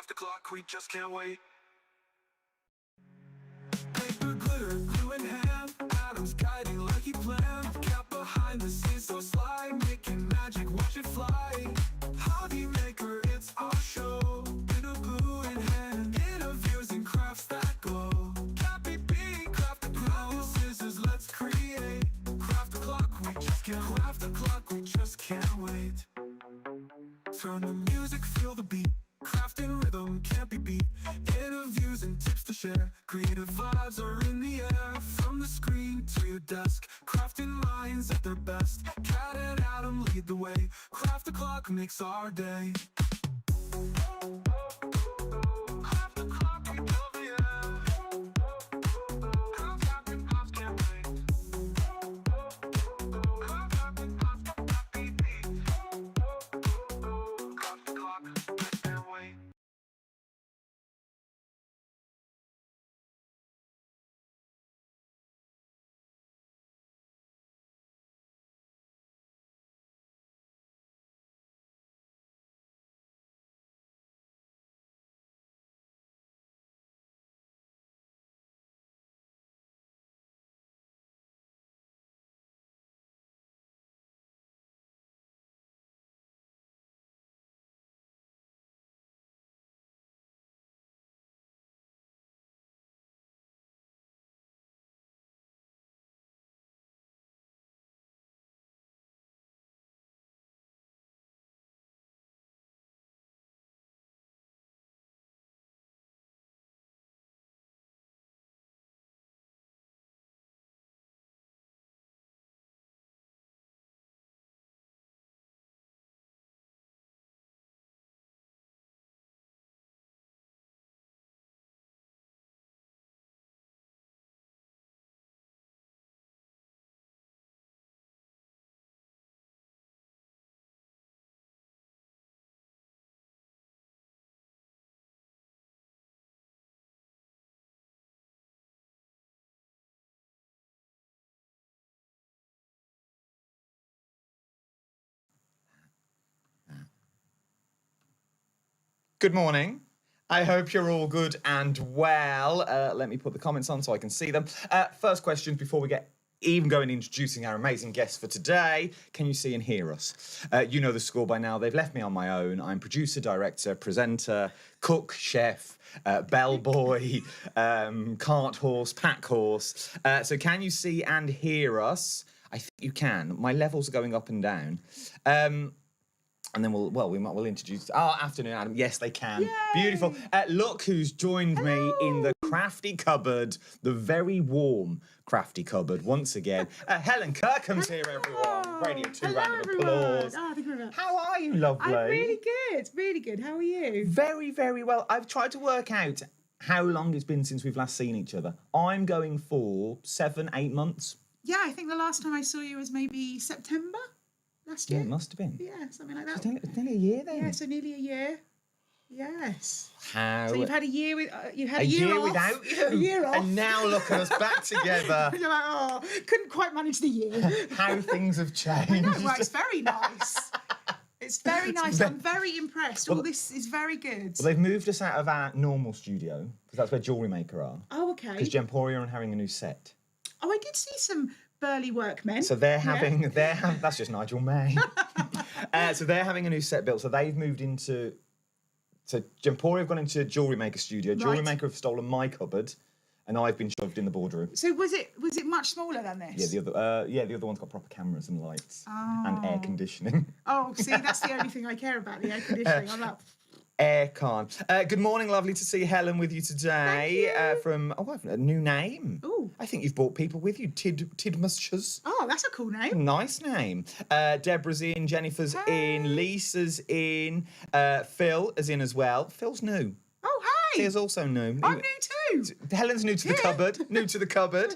Craft the clock, we just can't wait. Paper, glitter, glue in hand, atoms guiding like he planned. Cat behind the scenes, so sly, making magic, watch it fly. Hobby maker, it's our show. Glitter, glue in hand, interviews and crafts that glow. Cat BB, craft the clock, scissors, let's create. Craft the clock, we just can't. Craft the clock, we just can't wait. Turn the music, feel the beat. Crafting rhythm can't be beat. Interviews and tips to share. Creative vibes are in the air. From the screen to your desk, crafting minds at their best. Cat and Adam lead the way. Craft the clock makes our day. Craft the clock, we fill the air. Crafting pops can't wait. Crafting pops can't beat. Craft the clock, can't wait. Good morning. I hope you're all good and well. Let me put the comments on so I can see them. First question before we get even going introducing our amazing guests for today. Can you see and hear us? You know the score by now. They've left me on my own. I'm producer, director, presenter, cook, chef, bellboy, cart horse, pack horse. So can you see and hear us? I think you can. My levels are going up and down. And then we'll introduce. Oh, afternoon, Adam. Yes, they can. Yay! Beautiful. Look who's joined me in the Crafty cupboard, the very warm Crafty cupboard once again. Helen Kirkham's here, everyone. Radio 2 Hello, round of everyone. applause. Oh, thank you very much. How are you, lovely? I'm really good, really good. How are you? Very, very well. I've tried to work out how long it's been since we've last seen each other. I'm going for 7, 8 months. Yeah, I think the last time I saw you was maybe September last year. Yeah, it must have been. Yeah, something like that. It's nearly a year then. Yeah, so nearly a year. Yes. How? So you've had a year with you had a a year year off, without you. A year off. And now look at us back together. You're like, oh, couldn't quite manage the year. How things have changed. I know, right, it's very nice. It's very nice. I'm very impressed. All this is very good. Well, they've moved us out of our normal studio because that's where Jewellery Maker are. Oh, okay. Because Gemporia are having a new set. Oh, I did see some burly workmen. So they're having, that's just Nigel May. So they're having a new set built. So they've moved into, so Gemporia have gone into Jewellery Maker studio. Jewellery Maker have stolen my cupboard, and I've been shoved in the boardroom. So was it much smaller than this? Yeah, the other one's got proper cameras and lights and air conditioning. Oh, see, that's the only thing I care about, the air conditioning. I'm like, Aircon. Good morning, lovely to see Helen with you today. Thank you. From a new name. Ooh. I think you've brought people with you. Tidmushers. oh, that's a cool name. Nice name. Deborah's in, Jennifer's in, Lisa's in, Phil is in as well. Phil's new. Oh, hi. Lisa's also new. I'm new too. Helen's new to the cupboard. New to the cupboard.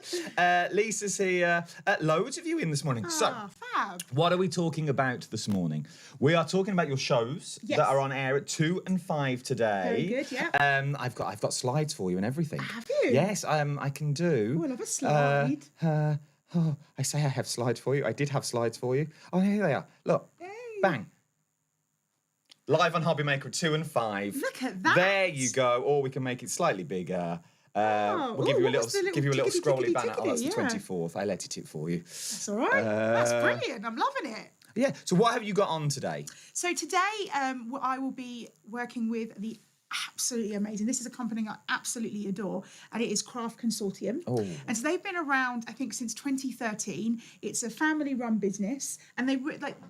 Lisa's here. Loads of you in this morning. So, Fab. what are we talking about this morning? We are talking about your shows Yes. that are on air at 2 and 5 today. Very good, yeah. I've got slides for you and everything. Have you? Yes, I can do. Oh, I love a slide. I say I have slides for you. I did have slides for you. Oh, here they are. Look. Hey. Bang. Live on Hobby Maker 2 and 5. Look at that. There you go. Or we can make it slightly bigger. We'll give you a little scrolly banner. Oh, that's the 24th. I let it for you. That's all right. That's brilliant. I'm loving it. Yeah. So what have you got on today? So today I will be working with the absolutely amazing. This is a company I absolutely adore, and it is Craft Consortium. Oh. And so they've been around, I think, since 2013. It's a family-run business, and they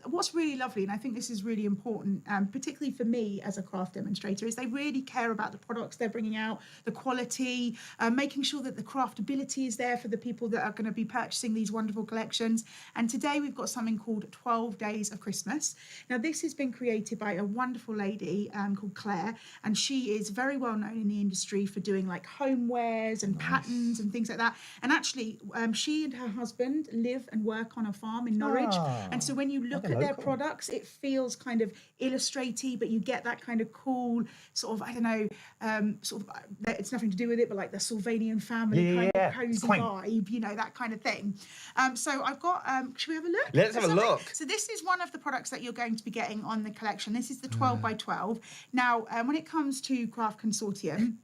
what's really lovely, and I think this is really important, particularly for me as a craft demonstrator, is they really care about the products they're bringing out, the quality, making sure that the craftability is there for the people that are going to be purchasing these wonderful collections. And today we've got something called 12 Days of Christmas. Now this has been created by a wonderful lady called Claire, and she is very well known in the industry for doing like homewares and patterns and things like that. And actually, she and her husband live and work on a farm in Norwich. And so when you look at their products, it feels kind of illustraty, but you get that kind of cool sort of, I don't know, it's nothing to do with it, but like the Sylvanian family kind of cozy vibe, you know, that kind of thing. So I've got, should we have a look? Let's have a look. So this is one of the products that you're going to be getting on the collection. This is the 12 by 12. Now, when it comes to Craft Consortium,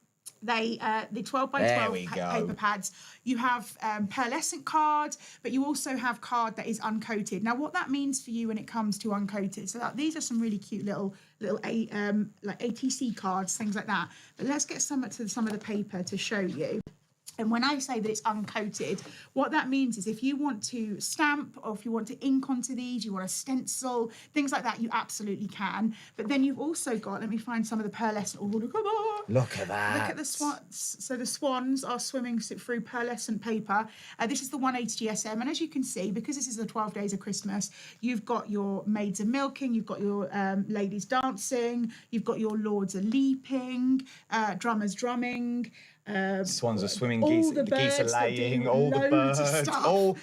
the 12 by 12 paper pads, you have pearlescent card, but you also have card that is uncoated. Now, what that means for you when it comes to uncoated, so these are some really cute little like ATC cards, things like that. But let's get some of the paper to show you. And when I say that it's uncoated, what that means is if you want to stamp or if you want to ink onto these, you want to stencil, things like that, you absolutely can. But then you've also got, let me find some of the pearlescent. Oh, look at that. Look at that. Look at the swans. So the swans are swimming through pearlescent paper. This is the 180 GSM. And as you can see, because this is the 12 Days of Christmas, you've got your maids are milking, you've got your ladies dancing, you've got your lords are leaping, drummers drumming. Swans are swimming, geese are laying, all the birds, all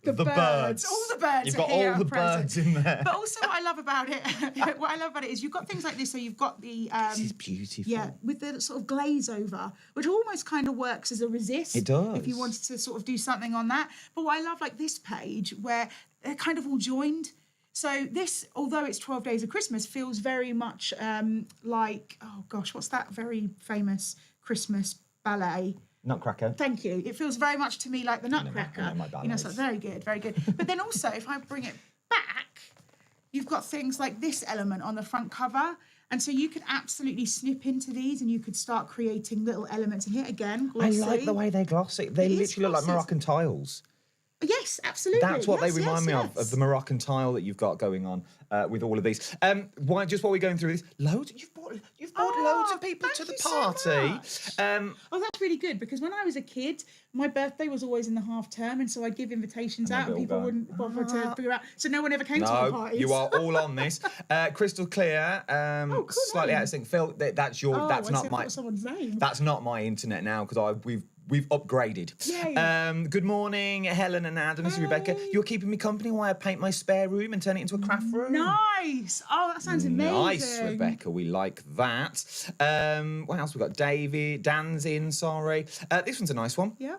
the birds. All the birds. You've got all the birds in there. But also, what I love about it, is you've got things like this. So you've got the this is beautiful. Yeah, with the sort of glaze over, which almost kind of works as a resist. It does. If you wanted to sort of do something on that. But what I love, like this page, where they're kind of all joined. So this, although it's 12 Days of Christmas, feels very much like, oh gosh, what's that very famous Christmas ballet? Nutcracker. Thank you. It feels very much to me like the Nutcracker. So very good, very good. But then also, if I bring it back, you've got things like this element on the front cover. And so you could absolutely snip into these and you could start creating little elements in here. Again, glossy. I like the way they're glossy. They literally look like Moroccan tiles. Yes, absolutely. That's what they remind me of the Moroccan tile that you've got going on with all of these. Just while we're going through this, you've brought loads of people to the party. So that's really good, because when I was a kid, my birthday was always in the half term, and so I'd give invitations out and people wouldn't bother to figure out. So no one ever came to my parties. You are all on this. Crystal clear, slightly out of sync. Phil, that's not my someone's name. That's not my internet now, because we've upgraded. Yay. Good morning, Helen and Adam. This is Rebecca. You're keeping me company while I paint my spare room and turn it into a craft room. Nice. Oh, that sounds amazing. Nice, Rebecca. We like that. What else we got? Dan's in. Sorry. This one's a nice one. Yeah.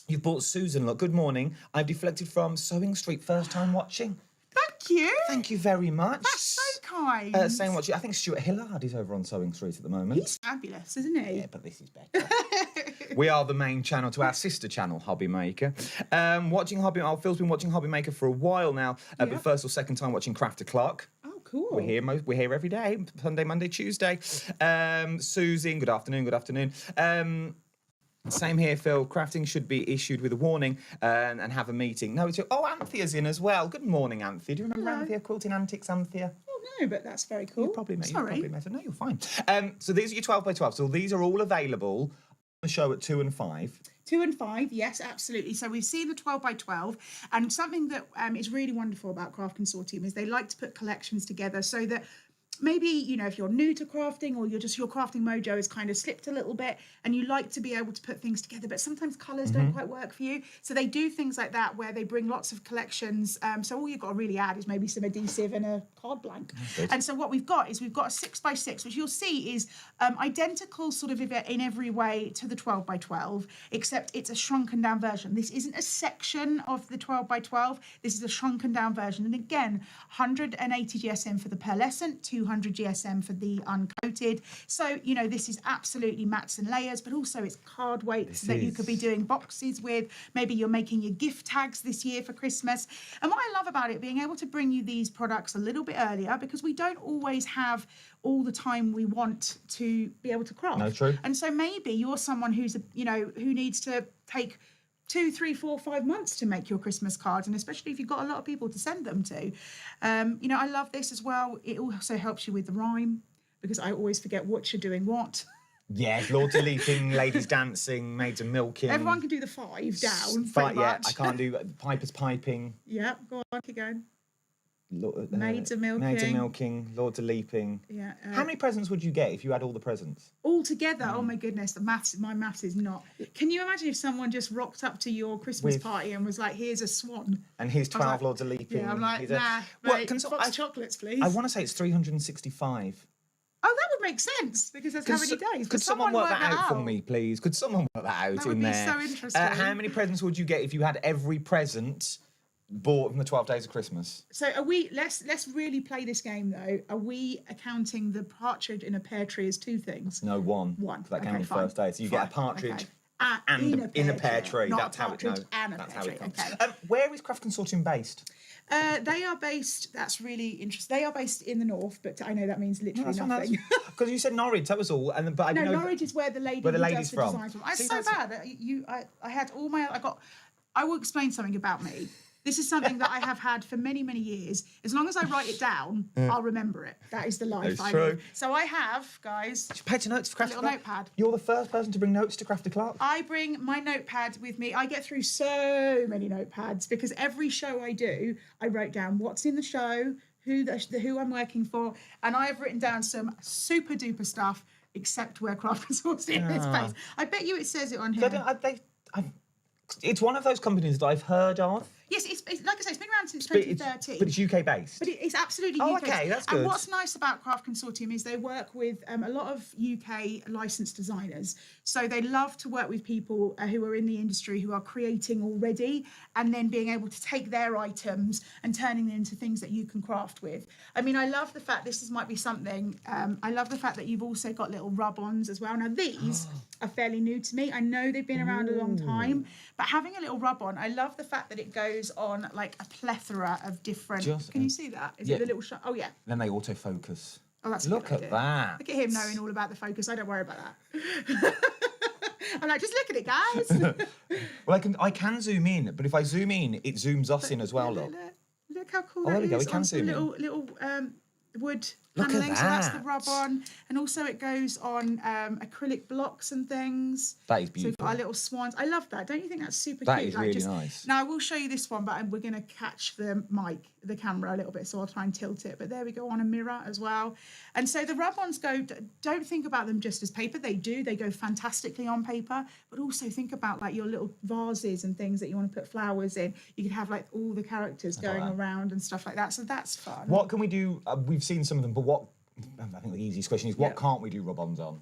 You've bought Susan. Look. Good morning. I've deflected from Sewing Street. First time watching. Thank you. Thank you very much. That's so kind. Saying what I think Stuart Hillard is over on Sewing Street at the moment. He's fabulous, isn't he? Yeah, but this is better. We are the main channel to our sister channel, Hobby Maker. Phil's been watching Hobby Maker for a while now, but first or second time watching Craft O'Clock. Oh, cool. We're here every day, Sunday, Monday, Tuesday. Susan, good afternoon. Same here, Phil. Crafting should be issued with a warning and have a meeting. No, Anthea's in as well. Good morning, Anthea. Do you remember Anthea? Quilting Antics, Anthea? Oh, no, but that's very cool. You probably met her. No, you're fine. So these are your 12 by 12. So these are all available on the show at 2 and 5. 2 and 5, yes, absolutely. So we've seen the 12 by 12, and something that is really wonderful about Craft Consortium is they like to put collections together so that maybe, if you're new to crafting or your crafting mojo has kind of slipped a little bit and you like to be able to put things together, but sometimes colours don't quite work for you. So they do things like that where they bring lots of collections. So all you've got to really add is maybe some adhesive and a card blank. And so what we've got is a 6x6, which you'll see is identical sort of in every way to the 12 by 12, except it's a shrunken down version. This isn't a section of the 12 by 12. This is a shrunken down version. And again, 180 GSM for the pearlescent, 200 200 GSM for the uncoated. So, you know, this is absolutely mats and layers, but also it's card weights that you could be doing boxes with. Maybe you're making your gift tags this year for Christmas. And what I love about it, being able to bring you these products a little bit earlier, because we don't always have all the time we want to be able to craft. No, true. And so maybe you're someone who's, you know, who needs to take 2, 3, 4, 5 months to make your Christmas cards, and especially if you've got a lot of people to send them to. You know, I love this as well. It also helps you with the rhyme, because I always forget what you're doing what. Yes, Lords of Leaping, Ladies Dancing, Maids of Milking. Everyone can do the 5 down, But pretty yeah, much. I can't do Piper's Piping. Yeah, go on, keep going. Maids of Milking, Lords of Leaping. Yeah. How many presents would you get if you had all the presents? All together? Oh my goodness, my maths is not. Can you imagine if someone just rocked up to your Christmas party and was like, "Here's a swan." And here's 12 like, Lords of Leaping. Yeah, I'm like, nah, What, mate, box chocolates, please. I want to say it's 365. Oh, that would make sense, because there's how many days? Could someone work that out for me, please? Could someone work that out That in would be there? so interesting. How many presents would you get if you had every present bought from the 12 days of Christmas? So are we? Let's really play this game though. Are we accounting the partridge in a pear tree as 2 things? No, one. One. So that came on the fine. first day. So you get a partridge. Okay. And in a pear tree. Not That's a how it. No, partridge and a that's pear how it tree. comes. Okay. Where is Craft Consortium based? They are based. That's really interesting. They are based in the north, but I know that means literally nothing. Because you said Norwich, that was all. But I No, know Norwich is where the lady where the who lady's does the from. designs from. It's See, so that's- bad. I had all my. I will explain something about me. This is something that I have had for many, many years. As long as I write it down, I'll remember it. That is the life It's I true. live. So I have, guys, Page notes for Crafty little Clark. notepad. You're the first person to bring notes to Crafty Clark. I bring my notepad with me. I get through so many notepads because every show I do, I wrote down what's in the show, who I'm working for, and I have written down some super duper stuff, except where Craft Consortium is based. I bet you it says it on here. It's one of those companies that I've heard of. Yes, it's like I say, it's been around since 2013. But it's UK based. But it's absolutely Oh, UK. okay, that's And good. what's nice about Craft Consortium is they work with a lot of UK licensed designers. So they love to work with people who are in the industry, who are creating already, and then being able to take their items and turning them into things that you can craft with. I mean, I love the fact might be something. I love the fact that you've also got little rub-ons as well. Now these are fairly new to me. I know they've been around a long time, but having a little rub-on, I love the fact that it goes on like a plethora of different. Can you see that? Is it the little shot? Oh yeah. Then they autofocus. Oh, that's a Look good at idea. that. Look at him knowing all about the focus. I don't worry about that. I'm like, just look at it, guys. Well, I can zoom in, but if I zoom in, it zooms us in as well. Look how cool Oh, there that we go, is. we can On some zoom in. little wood Look at paneling. So that's the that. rub-on, and also it goes on acrylic blocks and things. That is So we've got beautiful. our little swans. I love that. Don't you think that's super That cute? is really nice. Now I will show you this one, but we're going to catch the camera a little bit, so I'll try and tilt it. But there we go, on a mirror as well. And so the rub-ons don't think about them just as paper. They go fantastically on paper, but also think about like your little vases and things that you want to put flowers in. You could have like all the characters going around and stuff like that. So that's fun. What can we do? We've seen some of them, but I think the easiest question is, what can't we do rub-ons on?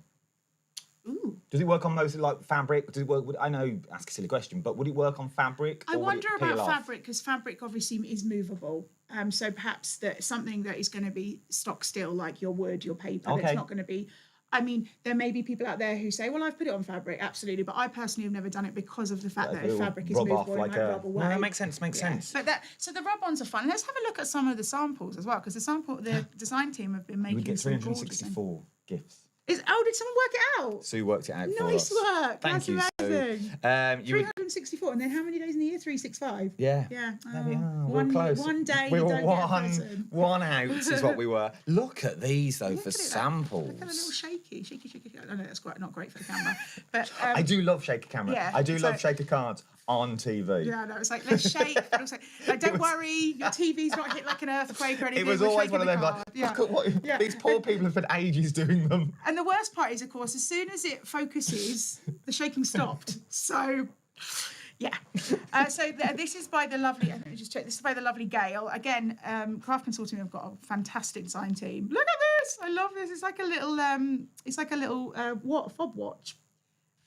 Ooh. Does it work on mostly like fabric? Does it work? I know, ask a silly question, but would it work on fabric? I or would wonder it peel about off? fabric, because fabric obviously is movable. So perhaps that something that is going to be stock still, like your wood, your paper. Okay. That's not going to be. I mean, there may be people out there who say, "Well, I've put it on fabric." Absolutely, but I personally have never done it because of the fact that It will fabric is rub off movable and like might rub away. No, that makes sense. Makes sense. But so the rub-ons are fun. Let's have a look at some of the samples as well, because the design team have been You making would get some gorgeous things. 364 gifts. Did someone work it out? Sue worked it out for Nice us. work. Thank That's you, amazing. Sue. You would, 364, and then how many days in the year? 365. yeah. Yeah. There we are. One, We're close. one day we you were don't get a present. one out is what we were. Look at these though Look for at it, samples. Look at a little shaky. I know that's not great for the camera, but I do love shaker camera. yeah, I do so- love shaker cards on TV. yeah, no, it's like let's shake. But also, like, don't worry, your TV's not hit like an earthquake or anything. It was we're always one of shaking them the like, card. Yeah. look at what Yeah. these poor people have spent ages doing them. And the worst part is, of course, as soon as it focuses, the shaking stopped. So, yeah. This is by the lovely. Let me just check. This is by the lovely Gail. Again, Craft Consortium have got a fantastic design team. Look at this! I love this. It's like a little. Fob watch.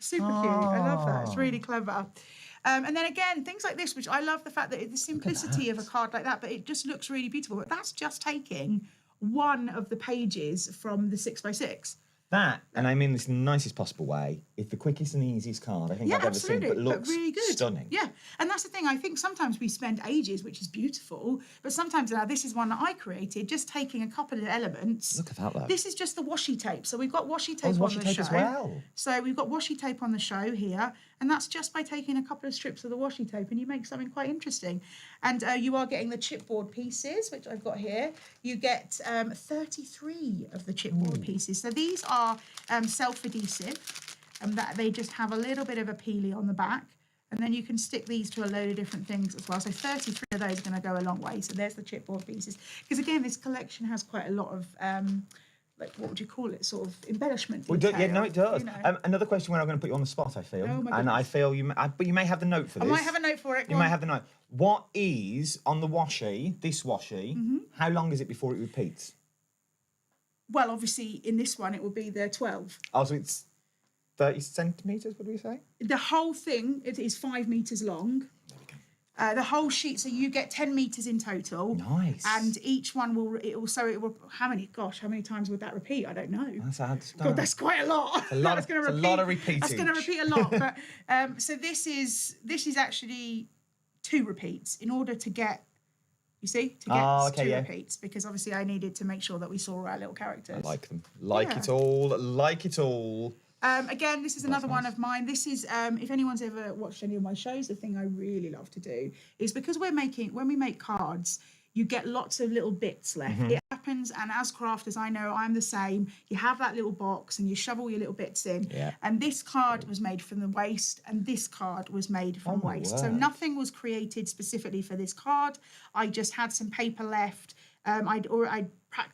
Super cute. I love that. It's really clever. And then again, things like this, which I love the fact that the simplicity of a card like that, but it just looks really beautiful. But that's just taking one of the pages from the 6x6. That, and I mean this in the nicest possible way, is the quickest and easiest card I think Yeah, I've ever seen, absolutely, but looks really good. stunning. Yeah, and that's the thing. I think sometimes we spend ages, which is beautiful, but sometimes now this is one that I created, just taking a couple of elements. Look at that, though. This is just the washi tape. So we've got washi tape there's on washi the tape show. as well. So we've got washi tape on the show here, and that's just by taking a couple of strips of the washi tape, and you make something quite interesting. And you are getting the chipboard pieces, which I've got here. You get 33 of the chipboard pieces. So these are self-adhesive, and that they just have a little bit of a peely on the back. And then you can stick these to a load of different things as well. So 33 of those are going to go a long way. So there's the chipboard pieces. Because again, this collection has quite a lot of, like, what would you call it? Sort of embellishment detail. Yeah, no, it does. You know. Another question where I'm going to put you on the spot, I feel. Oh, my and I goodness. feel but you may have the note for this. I might have a note for it. You may have the note. What is, on the washi, this washi, how long is it before it repeats? Well, obviously, in this one, it will be the 12. Oh, so it's 30 centimetres, would we say? The whole thing, it is 5 metres long. The whole sheet, so you get 10 metres in total. Nice. And each one how many times would that repeat? I don't know. That's hard to God, that's quite a lot. a lot, That's gonna it's a lot of repeating. That's going to repeat a lot. But so this is actually 2 repeats in order to get, you see, to get 2 repeats, because obviously I needed to make sure that we saw our little characters. I like them. Like Yeah. it all. Like it all. Again, this is another one of mine. This is, if anyone's ever watched any of my shows, the thing I really love to do is, because when we make cards, you get lots of little bits left. It happens, and as crafters, I know I'm the same. You have that little box and you shovel your little bits in. Yeah. And this card was made from the waste, and this card was made from my waste. So word. nothing was created specifically for this card. I just had some paper left. I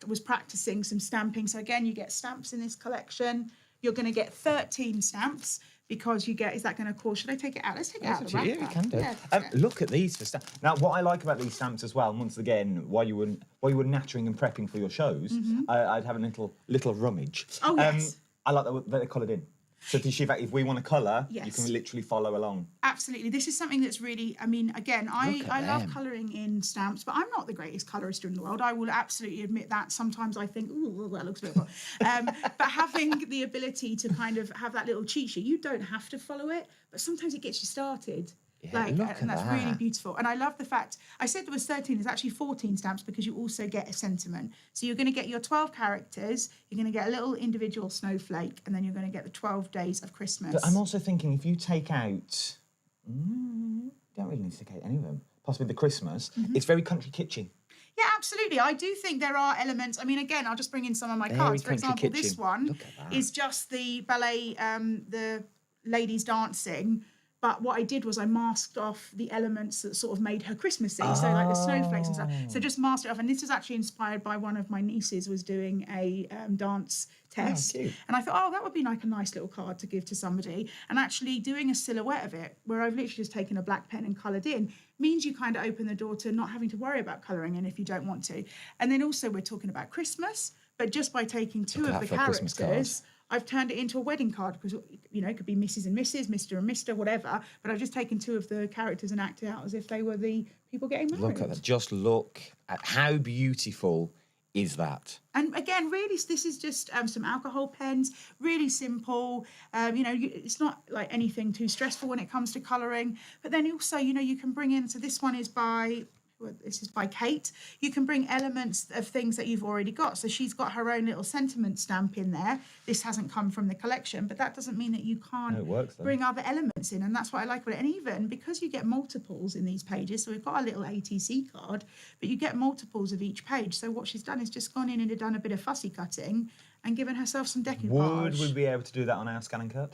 was practicing some stamping. So again, you get stamps in this collection. You're going to get 13 stamps, because you get, is that going to cause, should I take it out? Let's take it out of the wrapper. Yeah, you can do. Yeah, Look at these for stamps. Now, what I like about these stamps as well, once again, while you were nattering and prepping for your shows, I'd have a little rummage. Oh, yes. I like that they're coloured in. So if we want to colour, you Yes. can literally follow along. Absolutely. This is something that's really, I mean, again, I love them. colouring in stamps, but I'm not the greatest colourist in the world. I will absolutely admit that. Sometimes I think, oh, that looks a bit but having the ability to kind of have that little cheat sheet, you don't have to follow it, but sometimes it gets you started. Yeah, look at and that's that. really beautiful. And I love the fact, I said there was 13, there's actually 14 stamps, because you also get a sentiment. So you're going to get your 12 characters, you're going to get a little individual snowflake, and then you're going to get the 12 days of Christmas. But I'm also thinking, if you take out, don't really need to take out any of them, possibly the Christmas, it's very country kitchen. Yeah, absolutely. I do think there are elements. I mean, again, I'll just bring in some of my Very cards. For country example, this kitchen. one Look at that. is just the ballet, the ladies dancing. But what I did was I masked off the elements that sort of made her Christmassy, so like the snowflakes and stuff. So just masked it off. And this was actually inspired by one of my nieces was doing a dance test. cute. And I thought, oh, that would be like a nice little card to give to somebody. And actually doing a silhouette of it, where I've literally just taken a black pen and coloured in, means you kind of open the door to not having to worry about colouring in if you don't want to. And then also we're talking about Christmas, but just by taking 2 Look at of the that for a Christmas characters, I've turned it into a wedding card, because, you know, it could be Mrs. and Mrs., Mr. and Mr., whatever. But I've just taken 2 of the characters and acted out as if they were the people getting married. Look at that. Just look at how beautiful is that. And again, really, this is just some alcohol pens, really simple. You know, it's not like anything too stressful when it comes to colouring. But then also, you know, you can bring in, so this one is by Kate. You can bring elements of things that you've already got. So she's got her own little sentiment stamp in there. This hasn't come from the collection, but that doesn't mean that you can't No, it works, though. bring other elements in. And that's what I like about it. And even because you get multiples in these pages, so we've got a little ATC card, but you get multiples of each page. So what she's done is just gone in and done a bit of fussy cutting and given herself some decoupage. Would we be able to do that on our scan and cut?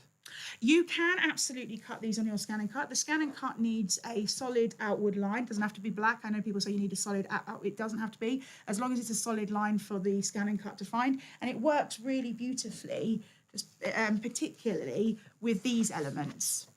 You can absolutely cut these on your scan and cut. The scan and cut needs a solid outward line. It doesn't have to be black. I know people say you need a solid out. It doesn't have to be, as long as it's a solid line for the scan and cut to find. And it works really beautifully, just particularly with these elements.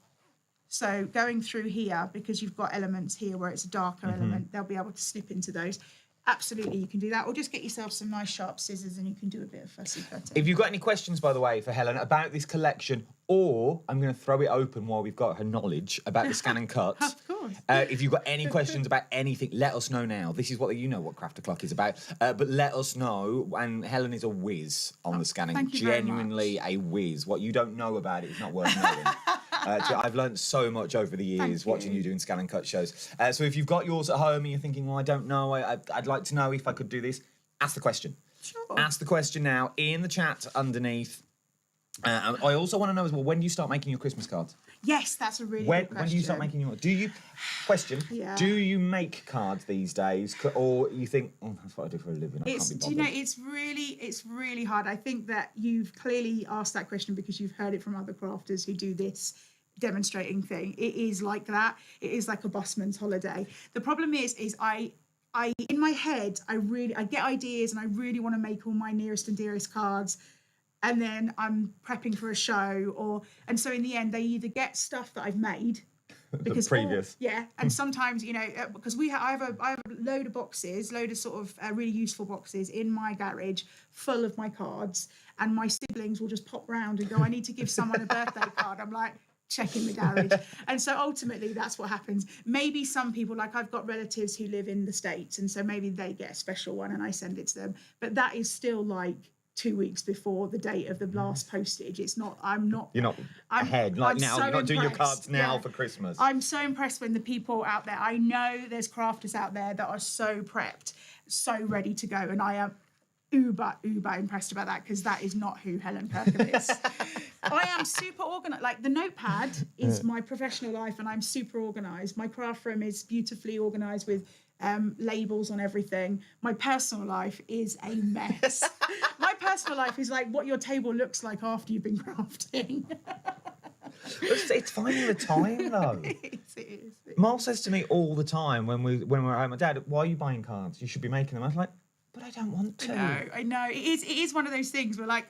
So going through here, because you've got elements here where it's a darker element, they'll be able to slip into those. Absolutely, you can do that. Or just get yourself some nice sharp scissors and you can do a bit of fussy cutting. If you've got any questions, by the way, for Helen about this collection, or I'm going to throw it open while we've got her knowledge about the scan and cut. Of course. course. If you've got any questions about anything, let us know now. This is what you know what Craft O'Clock is about. But let us know. And Helen is a whiz on the scanning. thank you very Genuinely a whiz. What you don't know about it is not worth knowing. I've learned so much over the years watching you doing scan and cut shows. So if you've got yours at home and you're thinking, well, I don't know, I'd like to know if I could do this, ask the question. Sure. Ask the question now in the chat underneath. I also want to know as well, when do you start making your Christmas cards? Yes, that's a really When good question. do you start making your... Yeah. Do you make cards these days? Or you think, oh, that's what I do for a living, I can't be Do you bothered. know, it's really hard. I think that you've clearly asked that question because you've heard it from other crafters who do this demonstrating thing. It is like that. It is like a busman's holiday. The problem is I in my head, I get ideas and I really want to make all my nearest and dearest cards. And then I'm prepping for a show and so in the end, they either get stuff that I've made because previous. and sometimes, you know, because I have a load of boxes, load of sort of really useful boxes in my garage full of my cards, and my siblings will just pop round and go, I need to give someone a birthday card. I'm like, check in the garage. And so ultimately that's what happens. Maybe some people, like I've got relatives who live in the States, and so maybe they get a special one and I send it to them, but that is still like 2 weeks before the date of the last postage. It's not, you're not ahead, like I'm now, so you're not doing your impressed. cards now Yeah. for Christmas. I'm so impressed when the people out there, I know there's crafters out there that are so prepped, so ready to go, and I am uber impressed about that, because that is not who Helen Kirkham is. I am super organised. Like, the notepad is my professional life, and I'm super organised. My craft room is beautifully organised with labels on everything. My personal life is a mess. My personal life is like what your table looks like after you've been crafting. It's finding the time, though. It is. Marl says to me all the time when we're at my dad, why are you buying cards? You should be making them. I was like, but I don't want to. I know. It is one of those things where, like,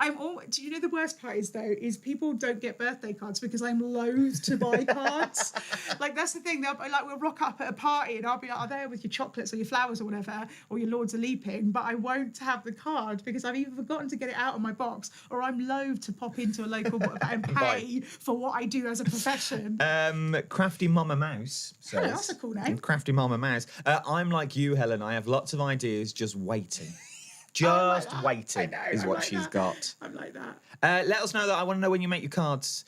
I'm all. Do you know the worst part is, though, is people don't get birthday cards because I'm loath to buy cards. Like, that's the thing. They'll be like, we'll rock up at a party and I'll be like, are there with your chocolates or your flowers or whatever, or your Lords of Leaping, but I won't have the card because I've either forgotten to get it out of my box, or I'm loath to pop into a local and pay for what I do as a profession. Crafty Mama Mouse says, Hello, that's a cool name. Crafty Mama Mouse. I'm like you, Helen. I have lots of ideas, just waiting. Just waiting is what she's got. I'm like that. Let us know that. I want to know when you make your cards.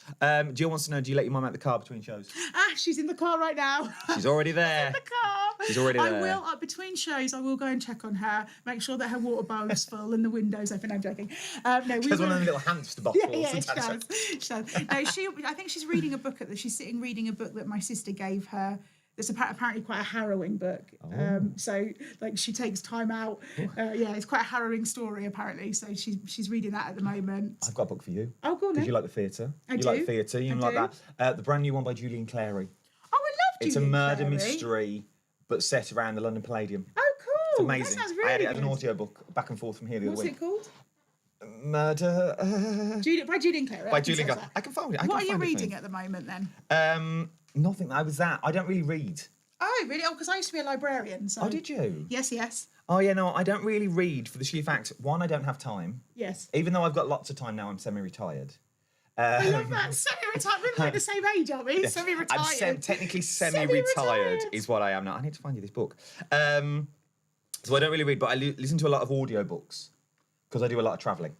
Jill wants to know, do you let your mum out the car between shows? She's in the car right now. She's already there. The car. She's already there. I will, between shows, I will go and check on her, make sure that her water bowl is full and the windows open. I'm joking. No, She has one of them little hamster bottles. Yeah, she does. She does. No, I think she's reading a book she's sitting reading a book that my sister gave her. It's apparently quite a harrowing book. So, like, she takes time out. It's quite a harrowing story, apparently. So she's reading that at the moment. I've got a book for you. Oh, go on then. Because you like the theatre. I You do. like theatre. You I like do. that. The brand new one by Julian Clary. Oh, I love It's a Julian murder Clary. mystery, but set around the London Palladium. Oh, cool. It's amazing. That sounds really I had it as an good. audio book back and forth from here the What's other week. it called? Murder. By Julian Clary. By Julian Clary. I can find it. What are you reading at the moment then? Nothing. That was that. I don't really read. Oh, really? Oh, because I used to be a librarian. So. Oh, did you? Yes. Oh, yeah, no, I don't really read for the sheer fact, one, I don't have time. Yes. Even though I've got lots of time now, I'm semi-retired. I love that. Semi-retired. We're like the same age, aren't we? Semi-retired. I'm technically semi-retired is what I am now. I need to find you this book. So I don't really read, but I listen to a lot of audiobooks because I do a lot of travelling.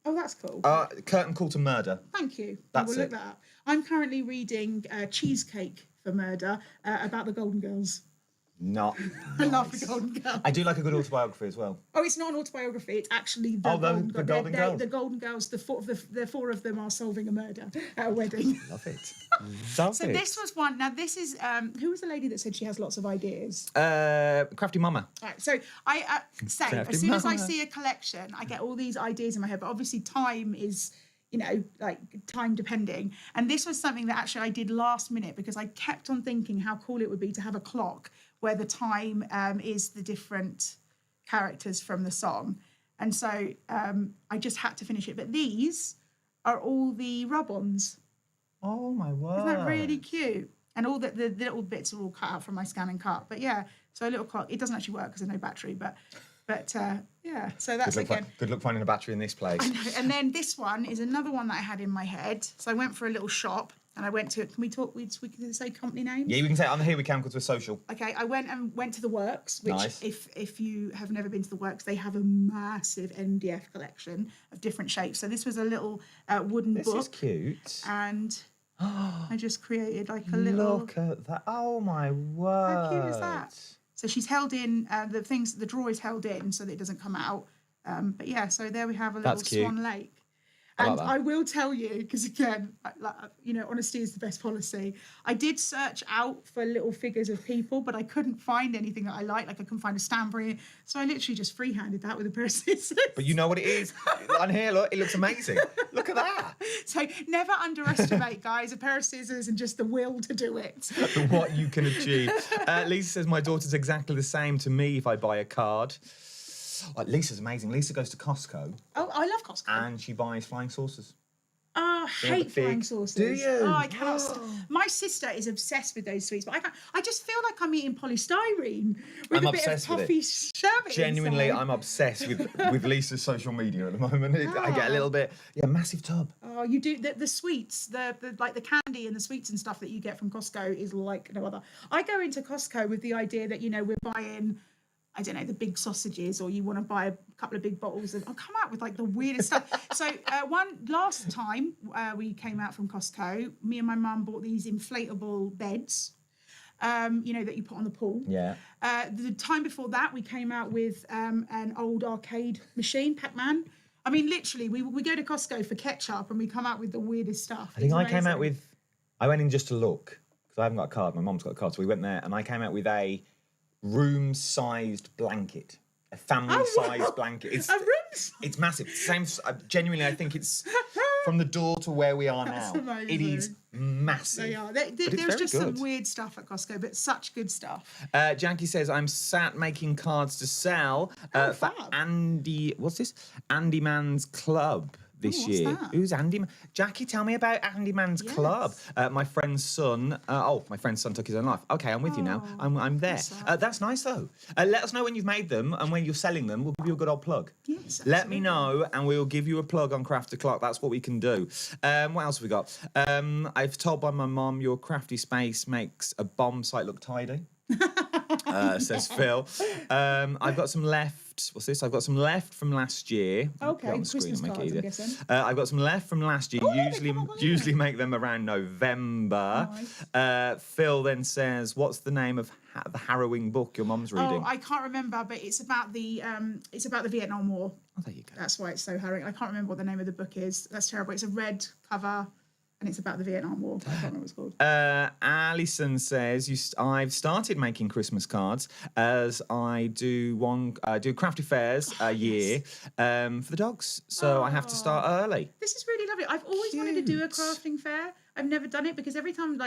Oh, that's cool. Curtain Call to Murder. Thank you. That's We'll look it. that up. I'm currently reading Cheesecake for Murder about the Golden Girls. Not I love nice. the Golden Girls. I do like a good autobiography as well. Oh, it's not an autobiography. It's actually the the Golden Girls. The Golden Girls. The four of them are solving a murder at a wedding. Love it. Love So it. this was one. Now this is who was the lady that said she has lots of ideas? Crafty Mama. Right, so I say Crafty as soon as I Mama. see a collection, I get all these ideas in my head. But obviously, time is, like time depending. And this was something that actually I did last minute because I kept on thinking how cool it would be to have a clock where the time is the different characters from the song. And so I just had to finish it. But these are all the rub-ons. Oh, my word. Isn't that really cute? And all the little bits are all cut out from my scan and cut. But yeah, so a little clock. It doesn't actually work because there's no battery. But yeah, so that's again. Good luck finding a battery in this place. And then this one is another one that I had in my head. So I went for a little shop And I went to, can we talk, we can say company names? Yeah, we can say on here we can because we're social. Okay, I went to the Works, which Nice. if you have never been to the Works, they have a massive MDF collection of different shapes. So this was a little wooden book. This is cute. And I just created like a little... Look at that. Oh my word. How cute is that? So she's held in, the drawer is held in so that it doesn't come out. But yeah, so there we have a little Swan Lake. And I will tell you, because again, honesty is the best policy. I did search out for little figures of people, but I couldn't find anything that I liked. Like I couldn't find a Stanbury. So I literally just freehanded that with a pair of scissors. But you know what it is? On here, look, it looks amazing. Look at that. So never underestimate, guys, a pair of scissors and just the will to do it. What you can achieve. Lisa says, my daughter's exactly the same to me if I buy a card. Lisa's amazing. Lisa goes to Costco. Oh, I love Costco. And she buys flying saucers. Oh, I hate flying saucers. Do you? Oh, I cannot. My sister is obsessed with those sweets, but I just feel like I'm eating polystyrene with a bit of puffy sherbet. Genuinely, inside. I'm obsessed with Lisa's social media at the moment. I get a little bit, massive tub. Oh, you do the sweets, the like the candy and the sweets and stuff that you get from Costco is like no other. I go into Costco with the idea that we're buying, I don't know, the big sausages, or you want to buy a couple of big bottles of, I'll come out with like the weirdest stuff. So last time we came out from Costco, me and my mum bought these inflatable beds, that you put on the pool. Yeah. The time before that, we came out with an old arcade machine, Pac-Man. I mean, literally, we go to Costco for ketchup and we come out with the weirdest stuff. I think I came out with, I went in just to look, because I haven't got a card, my mum's got a card, so we went there, and I came out with a room-sized blanket, a family-sized blanket. It's massive. Same. Genuinely, I think it's from the door to where we are now. Amazing. It is massive. They are. There's just some weird stuff at Costco, but such good stuff. Jackie says, I'm sat making cards to sell for Andy. What's this? Andy Man's Club. This year. That? Who's Andy? Jackie, tell me about Andy Man's Club. My friend's son. My friend's son took his own life. Okay, I'm with you now. I'm there. That's nice though. Let us know when you've made them and when you're selling them. We'll give you a good old plug. Yes. Absolutely. Let me know and we'll give you a plug on Craft O'Clock. That's what we can do. What else have we got? I've told by my mum your crafty space makes a bomb site look tidy. Says Phil. I've got some left. What's this? I've got some left from last year. Okay, Christmas cards, I'm guessing. I've got some left from last year. Usually make them around November. Nice. Phil then says, "What's the name of the harrowing book your mum's reading?" Oh, I can't remember, but it's about the Vietnam War. Oh, there you go. That's why it's so harrowing. I can't remember what the name of the book is. That's terrible. It's a red cover. And it's about the Vietnam War. I can't remember what it's called. Alison says, I've started making Christmas cards as I do crafty fairs a year for the dogs. So I have to start early. This is really lovely. I've always wanted to do a crafting fair. I've never done it because every time,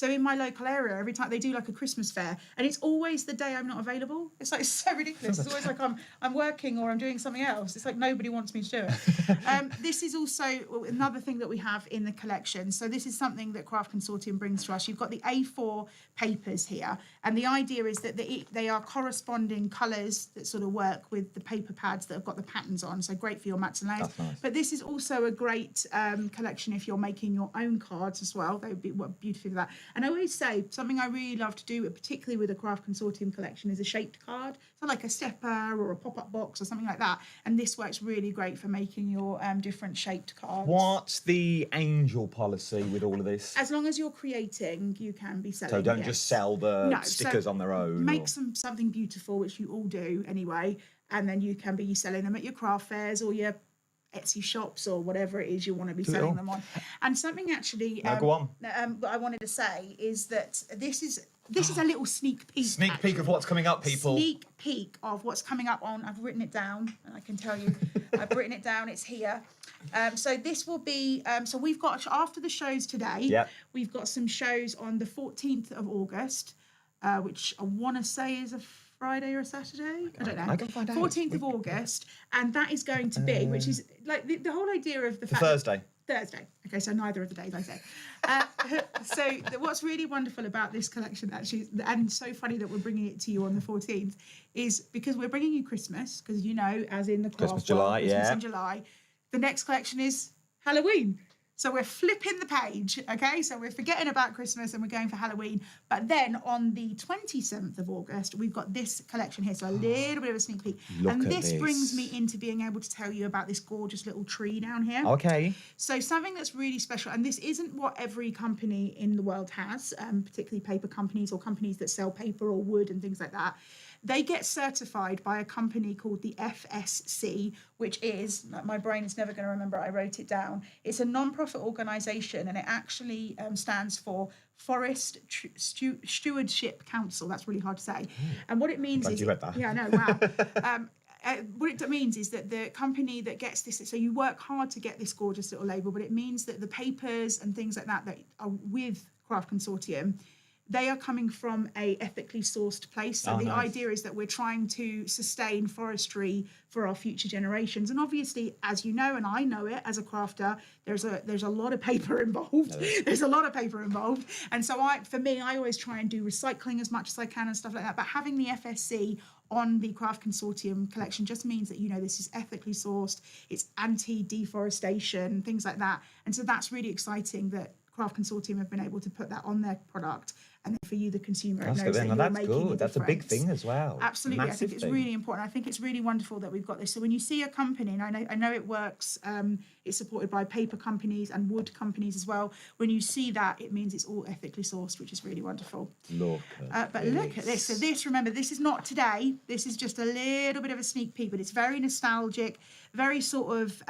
in my local area, every time they do like a Christmas fair, and it's always the day I'm not available. It's like so ridiculous. It's always like I'm working or I'm doing something else. It's like nobody wants me to do it. This is also another thing that we have in the collection. So this is something that Craft Consortium brings to us. You've got the A4 papers here, and the idea is that they are corresponding colours that sort of work with the paper pads that have got the patterns on. So great for your mats and layers. Nice. But this is also a great collection if you're making your own cards as well. They would be beautiful for that. And I always say something I really love to do, particularly with the Craft Consortium collection, is a shaped card. So like a stepper or a pop-up box or something like that. And this works really great for making your different shaped cards. What's the angel policy with all of this? As long as you're creating, you can be selling. So don't just sell the stickers on their own. Make something beautiful, which you all do anyway, and then you can be selling them at your craft fairs or your Etsy shops or whatever it is you want to be selling them on. And something actually go on. What I wanted to say is that this is a little sneak peek. Sneak peek of what's coming up, people. Sneak peek of what's coming up on. I've written it down, and I can tell you, I've written it down. It's here. So this will be. So we've got after the shows today. Yep. We've got some shows on the 14th of August, which I want to say is a Friday or a Saturday. I don't know. I can find out. 14th of August, and that is going to be, which is like the whole idea of the fact. Thursday. Thursday. Okay, so neither of the days I say. What's really wonderful about this collection, actually, and so funny that we're bringing it to you on the 14th, is because we're bringing you Christmas, because as in the craft July, Christmas in July. The next collection is Halloween. So we're flipping the page, okay? So we're forgetting about Christmas and we're going for Halloween. But then on the 27th of August, we've got this collection here. So a little bit of a sneak peek. And this brings me into being able to tell you about this gorgeous little tree down here. Okay. So something that's really special, and this isn't what every company in the world has, particularly paper companies or companies that sell paper or wood and things like that. They get certified by a company called the FSC, which is, my brain is never going to remember, I wrote it down. It's a non-profit organisation, and it actually stands for Forest Stewardship Council. That's really hard to say. And what it means is... you read that. Yeah, I know, wow. What it means is that the company that gets this, so you work hard to get this gorgeous little label, but it means that the papers and things like that are with Craft Consortium, they are coming from a ethically sourced place. So the idea is that we're trying to sustain forestry for our future generations. And obviously, as you know, and I know it as a crafter, there's a lot of paper involved. There's a lot of paper involved. And so I always try and do recycling as much as I can and stuff like that. But having the FSC on the Craft Consortium collection just means that, this is ethically sourced, it's anti-deforestation, things like that. And so that's really exciting that Craft Consortium have been able to put that on their product, and then for you, the consumer, it knows that you're making a That's a big difference. thing as well. Absolutely, Massive I think it's really important. I think it's really wonderful that we've got this. So when you see a company, and I know it works, it's supported by paper companies and wood companies as well. When you see that, it means it's all ethically sourced, which is really wonderful. Look at this. So this, remember, this is not today. This is just a little bit of a sneak peek, but it's very nostalgic, very sort of,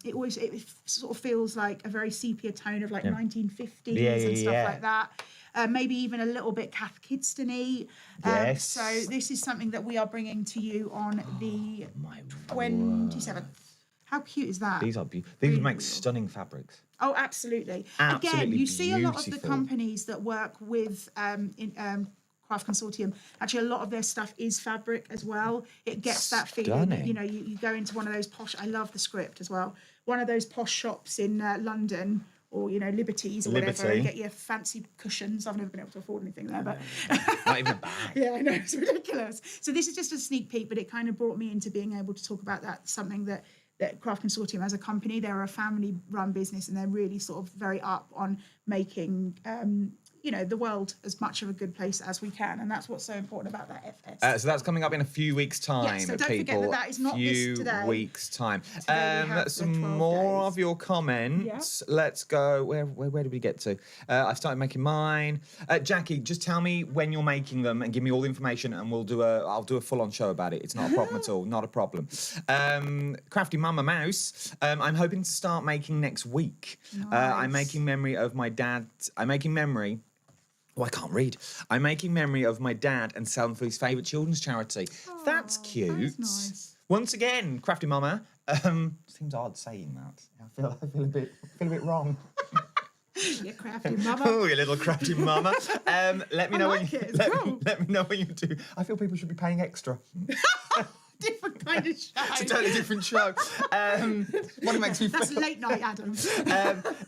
it sort of feels like a very sepia tone of like 1950s and stuff like that. Maybe even a little bit Kath Kidston-y. Yes. So this is something that we are bringing to you on the 27th. How cute is that? These are beautiful. These would make stunning fabrics. Oh, absolutely. Absolutely Again, you see a lot of the beautiful. companies that work with Craft Consortium. Actually, a lot of their stuff is fabric as well. It gets that feeling. Stunning. You go into one of those posh. I love the script as well. One of those posh shops in London, or Liberties or whatever, and get your fancy cushions. I've never been able to afford anything there, but Not even a bag. yeah, I know, it's ridiculous. So this is just a sneak peek, but it kind of brought me into being able to talk about that, something that Craft Consortium as a company, they're a family-run business, and they're really sort of very up on making the world as much of a good place as we can, and that's what's so important about that FS. So that's coming up in a few weeks' time, so don't people. forget that is not this today. Few weeks' time. Today we have Some the 12 more days. of your comments. Yeah. Let's go. Where did we get to? I've started making mine. Jackie, just tell me when you're making them and give me all the information, and I'll do a full-on show about it. It's not a problem at all. Not a problem. Crafty Mama Mouse. I'm hoping to start making next week. Nice. I'm making memory of my dad. Oh, I can't read. I'm making memory of my dad and selling for his favourite children's charity. That's cute. That's nice. Once again, Crafty Mama. Seems odd saying that. I feel a bit wrong. You crafty mama. Oh, you little crafty mama. Let me know when you let me know when you do. I feel people should be paying extra. Different kind of show. It's a totally different show. What makes me That's feel. late night, Adam.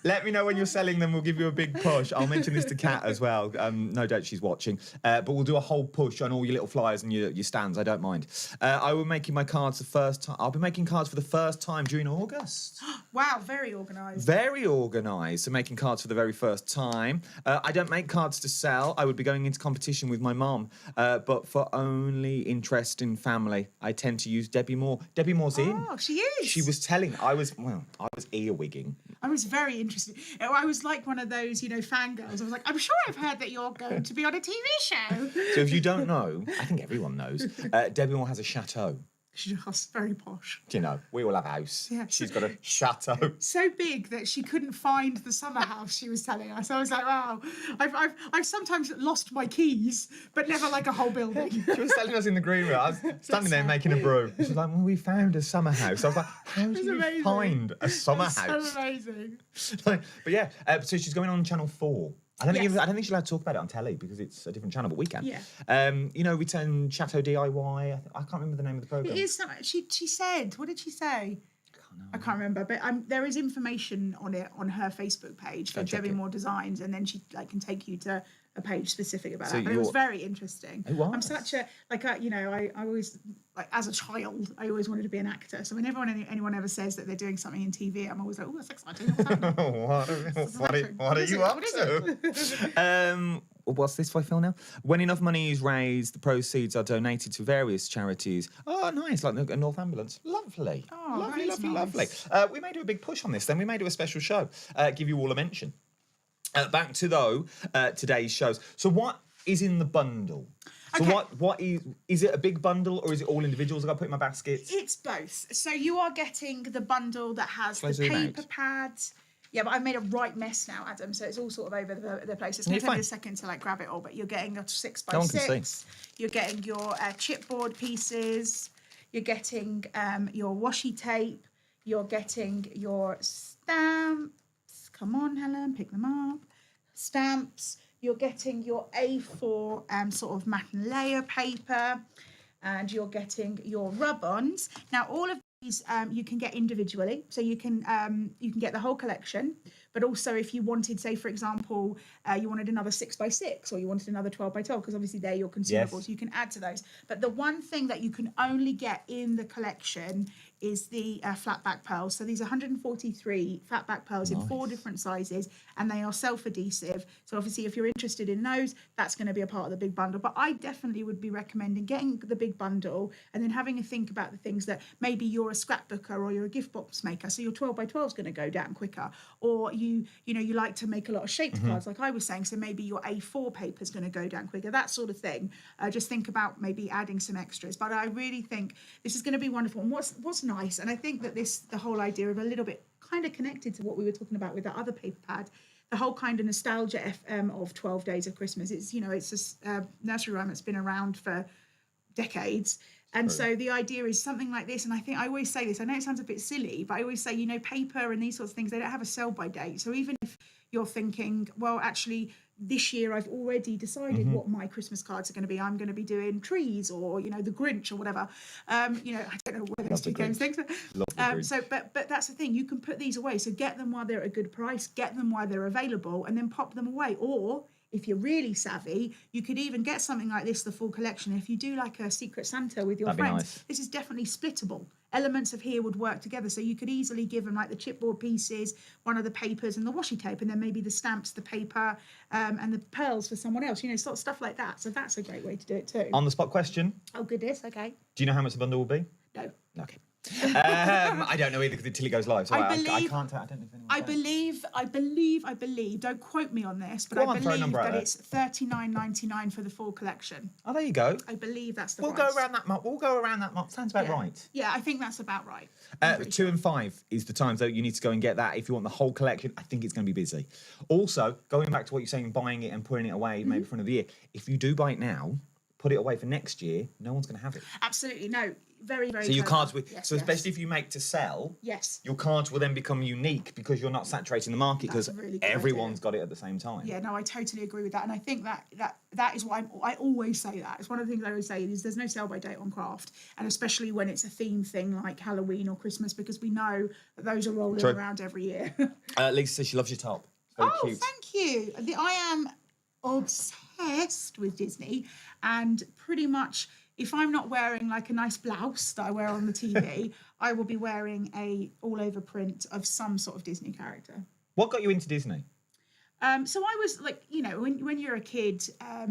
Let me know when you're selling them. We'll give you a big push. I'll mention this to Kat as well. No doubt she's watching. But we'll do a whole push on all your little flyers and your stands. I don't mind. I will be making my cards the first time. I'll be making cards for the first time during August. Wow, very organised. Very organised. So making cards for the very first time. I don't make cards to sell. I would be going into competition with my mum, but for only interest in family. I tend to use Debbie Moore. Debbie Moore's in. Oh, she is. She was telling. I was earwigging. I was very interested. I was like one of those, fangirls. I was like, I'm sure I've heard that you're going to be on a TV show. So if you don't know, I think everyone knows. Debbie Moore has a chateau. She's very posh. We all have a house. Yeah. She's got a chateau. So big that she couldn't find the summer house, she was telling us. I was like, wow, I've sometimes lost my keys, but never like a whole building. She was telling us in the green room. I was standing there making a brew. She was like, well, we found a summer house. I was like, how did you find a summer house? So amazing. But yeah, so she's going on Channel 4. I don't think she's allowed to talk about it on telly because it's a different channel, but we can. Yeah. We turn Chateau DIY. I can't remember the name of the programme. It is. She said. What did she say? I can't remember, but there is information on it on her Facebook page for Debbie Moore Designs, and then she can take you to a page specific about So that. But it was very interesting. It was. I'm such a I always like as a child I always wanted to be an actor. So whenever anyone ever says that they're doing something in TV, I'm always like, oh, that's exciting. What's happening? what are you up to? What's this for Phil now? When enough money is raised, the proceeds are donated to various charities. Oh, nice, like the North Ambulance. Lovely. Oh, lovely, that is lovely, nice. lovely. We may do a big push on this then. We may do a special show. Give you all a mention. Back to, today's shows. So what is in the bundle? So Okay. what is it a big bundle or is it all individuals I got to put in my baskets? It's both. So you are getting the bundle that has Shall I the zoom paper out? pads. Yeah, but I've made a right mess now, Adam. So it's all sort of over the place. It's You're going to take me fine. a second to like grab it all. But you're getting a 6x6. No one can see. You're getting your chipboard pieces. You're getting your washi tape. You're getting your stamps. Come on, Helen, pick them up. Stamps. You're getting your A4 sort of matte and layer paper, and you're getting your rub-ons. Now, all of these you can get individually, so you can get the whole collection. But also, if you wanted, say, for example, you wanted another 6x6 or you wanted another 12x12, because obviously they're your consumables, Yes. you can add to those. But the one thing that you can only get in the collection is the flat back pearls. So these are 143 flat back pearls in 4 different sizes, and they are self-adhesive. So obviously, if you're interested in those, that's going to be a part of the big bundle. But I definitely would be recommending getting the big bundle and then having a think about the things that maybe you're a scrapbooker or you're a gift box maker, so your 12x12 is going to go down quicker, or you like to make a lot of shaped cards, like I was saying, so maybe your A4 paper is going to go down quicker, that sort of thing. Just think about maybe adding some extras. But I really think this is going to be wonderful. And what's nice, and I think that the whole idea of a little bit kind of connected to what we were talking about with that other paper pad, the whole kind of nostalgia of 12 Days of Christmas. It's it's a nursery rhyme that's been around for decades. And so the idea is something like this, and I always say this, I know it sounds a bit silly, but I always say, paper and these sorts of things, they don't have a sell by date. So even if you're thinking, well, actually, this year I've already decided what my Christmas cards are going to be. I'm going to be doing trees or, the Grinch or whatever. I don't know whether those two games things. But that's the thing. You can put these away. So get them while they're at a good price, get them while they're available, and then pop them away. Or if you're really savvy, you could even get something like this, the full collection. If you do like a Secret Santa with your That'd be friends, nice. this is definitely splittable. Elements of here would work together. So you could easily give them like the chipboard pieces, one of the papers and the washi tape, and then maybe the stamps, the paper, and the pearls for someone else, sort of stuff like that. So that's a great way to do it too. On the spot question. Oh, goodness. Okay. Do you know how much the bundle will be? No. Okay. I don't know either until it goes live. So I believe- can't tell. I don't know if anyone I knows. believe, don't quote me on this, but Go I on, throw a believe number out that there. it's $39.99 for the full collection. Oh, there you go. I believe that's the We'll price. go around that mark. We'll go around that mark. Sounds about Yeah. right. Yeah, I think that's about right. 2 and 5 is the times that you need to go and get that if you want the whole collection. I think it's going to be busy. Also, going back to what you're saying, buying it and putting it away maybe for another year. If you do buy it now, put it away for next year. No one's going to have it. Absolutely. No, very, very So your clever. cards will. Yes, So yes. especially if you make to sell, Yes. your cards will then become unique because you're not saturating the market That's because a really good everyone's idea. got it at the same time. Yeah, no, I totally agree with that. And I think that is what I always say that. It's one of the things I always say is there's no sell by date on craft. And especially when it's a theme thing like Halloween or Christmas, because we know that those are rolling True. around every year. Lisa says she loves your top. It's very Oh, cute. thank you. I am obsessed with Disney, and pretty much if I'm not wearing like a nice blouse that I wear on the TV, I will be wearing a all over print of some sort of Disney character. What got you into Disney? So I was like, when you're a kid,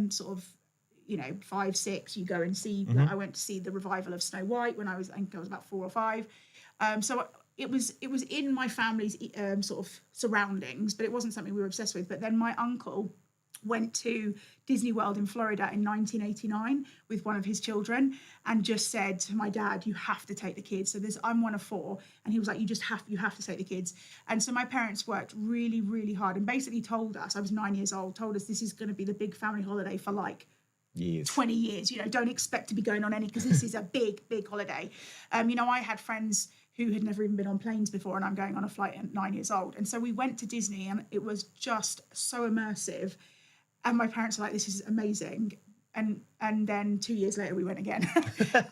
sort of, 5, 6, you go and see. Like, I went to see the revival of Snow White when I think I was about 4 or 5. So it was in my family's sort of surroundings, but it wasn't something we were obsessed with. But then my uncle went to Disney World in Florida in 1989 with one of his children and just said to my dad, you have to take the kids. So I'm one of 4. And he was like, you have to take the kids. And so my parents worked really, really hard and basically told us, I was 9 years old, told us this is going to be the big family holiday for like Years. 20 years. Don't expect to be going on any because this is a big, big holiday. I had friends who had never even been on planes before, and I'm going on a flight at 9 years old. And so we went to Disney and it was just so immersive. And my parents were like, this is amazing. And And then 2 years later, we went again.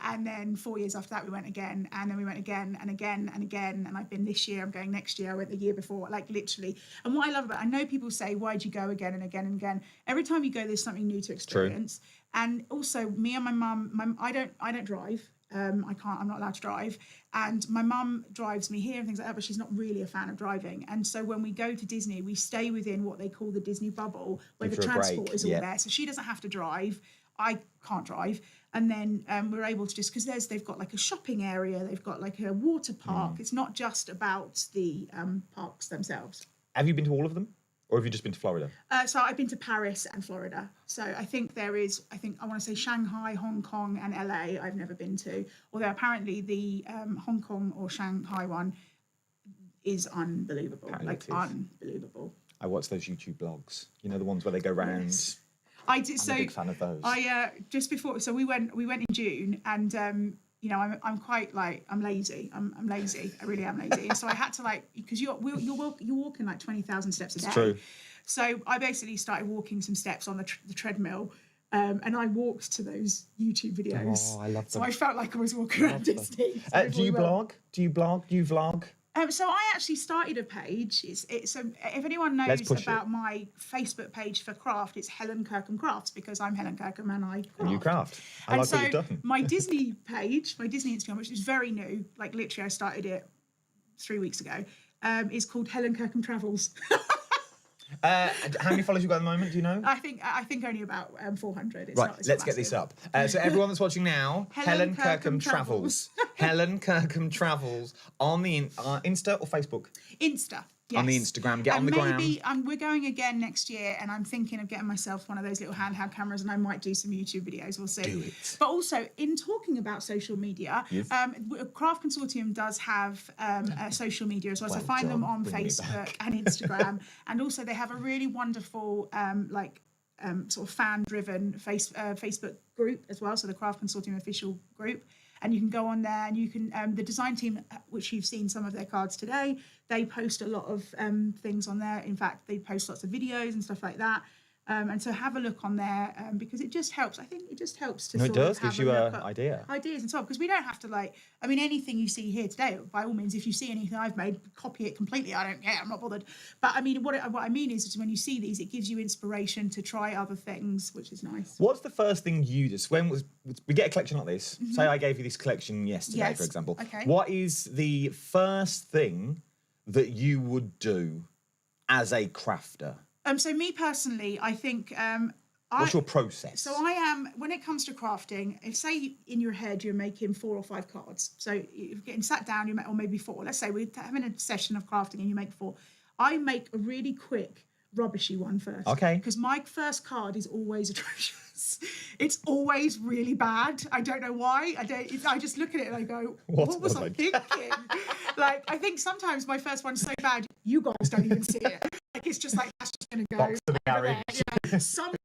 And then 4 years after that, we went again. And then we went again and again and again. And I've been this year, I'm going next year. I went the year before, like literally. And what I love about it, I know people say, why'd you go again and again and again? Every time you go, there's something new to experience. True. And also, me and my mum, I don't drive. I'm not allowed to drive. And my mum drives me here and things like that, but she's not really a fan of driving. And so when we go to Disney, we stay within what they call the Disney bubble, where the transport is all there. So she doesn't have to drive. I can't drive. And then we're able to just, because they've got like a shopping area, they've got like a water park. It's not just about the parks themselves. Have you been to all of them? Or have you just been to Florida? So I've been to Paris and Florida. So I think I want to say Shanghai, Hong Kong and LA I've never been to. Although apparently the Hong Kong or Shanghai one is unbelievable. Unbelievable. I watch those YouTube blogs. You know, the ones where they go round. Yes. I did. I'm a big fan of those. Just before, so we went in June and you know, I'm quite like, I'm lazy. I'm lazy. I really am lazy. And so I had to because you're walking like 20,000 steps a day. It's true. So I basically started walking some steps on the treadmill. And I walked to those YouTube videos. Oh, I love them. So I felt like I was walking around Disney. Do you blog? Do you vlog? So I actually started a page. It's if anyone knows about my Facebook page for craft, it's Helen Kirkham Crafts, because I'm Helen Kirkham and I craft. And you craft. I like what you've done. My Disney page, my Disney Instagram, which is very new, like literally I started it 3 weeks ago, is called Helen Kirkham Travels. How many followers you got at the moment? Do you know? I think only about 400. Let's get this up. So everyone that's watching now, Helen Kirkham Travels. Helen Kirkham Travels on the Insta or Facebook? Insta. Yes. On the Instagram, get on the gram. Maybe we're going again next year, and I'm thinking of getting myself one of those little handheld cameras, and I might do some YouTube videos. We'll see. Do it. But also, in talking about social media, yes. Craft Consortium does have social media as well. So I find them on Facebook and Instagram, and also they have a really wonderful sort of fan-driven Facebook group as well. So the Craft Consortium official group. And you can go on there and you can, the design team, which you've seen some of their cards today, they post a lot of things on there. In fact, they post lots of videos and stuff like that. And so have a look on there because it just helps. I think it just helps to gives you an idea. Ideas and so on, because we don't have to anything you see here today, by all means, if you see anything I've made, copy it completely. I don't care, I'm not bothered. But I mean, what I mean is when you see these, it gives you inspiration to try other things, which is nice. What's the first thing you did? We get a collection like this. Mm-hmm. Say I gave you this collection yesterday, for example. Okay. What is the first thing that you would do as a crafter? So me personally, I think... what's your process? So I am, when it comes to crafting, if say in your head you're making 4 or 5 cards. So you're getting sat down, or maybe 4. Let's say we're having a session of crafting and you make 4. I make a really quick, rubbishy one first. Okay. Because my first card is always atrocious. It's always really bad. I don't know why. I just look at it and I go, what was I thinking? I think sometimes my first one's so bad, you guys don't even see it. It's just like, that's just going to go. Box to the garage. Yeah, someone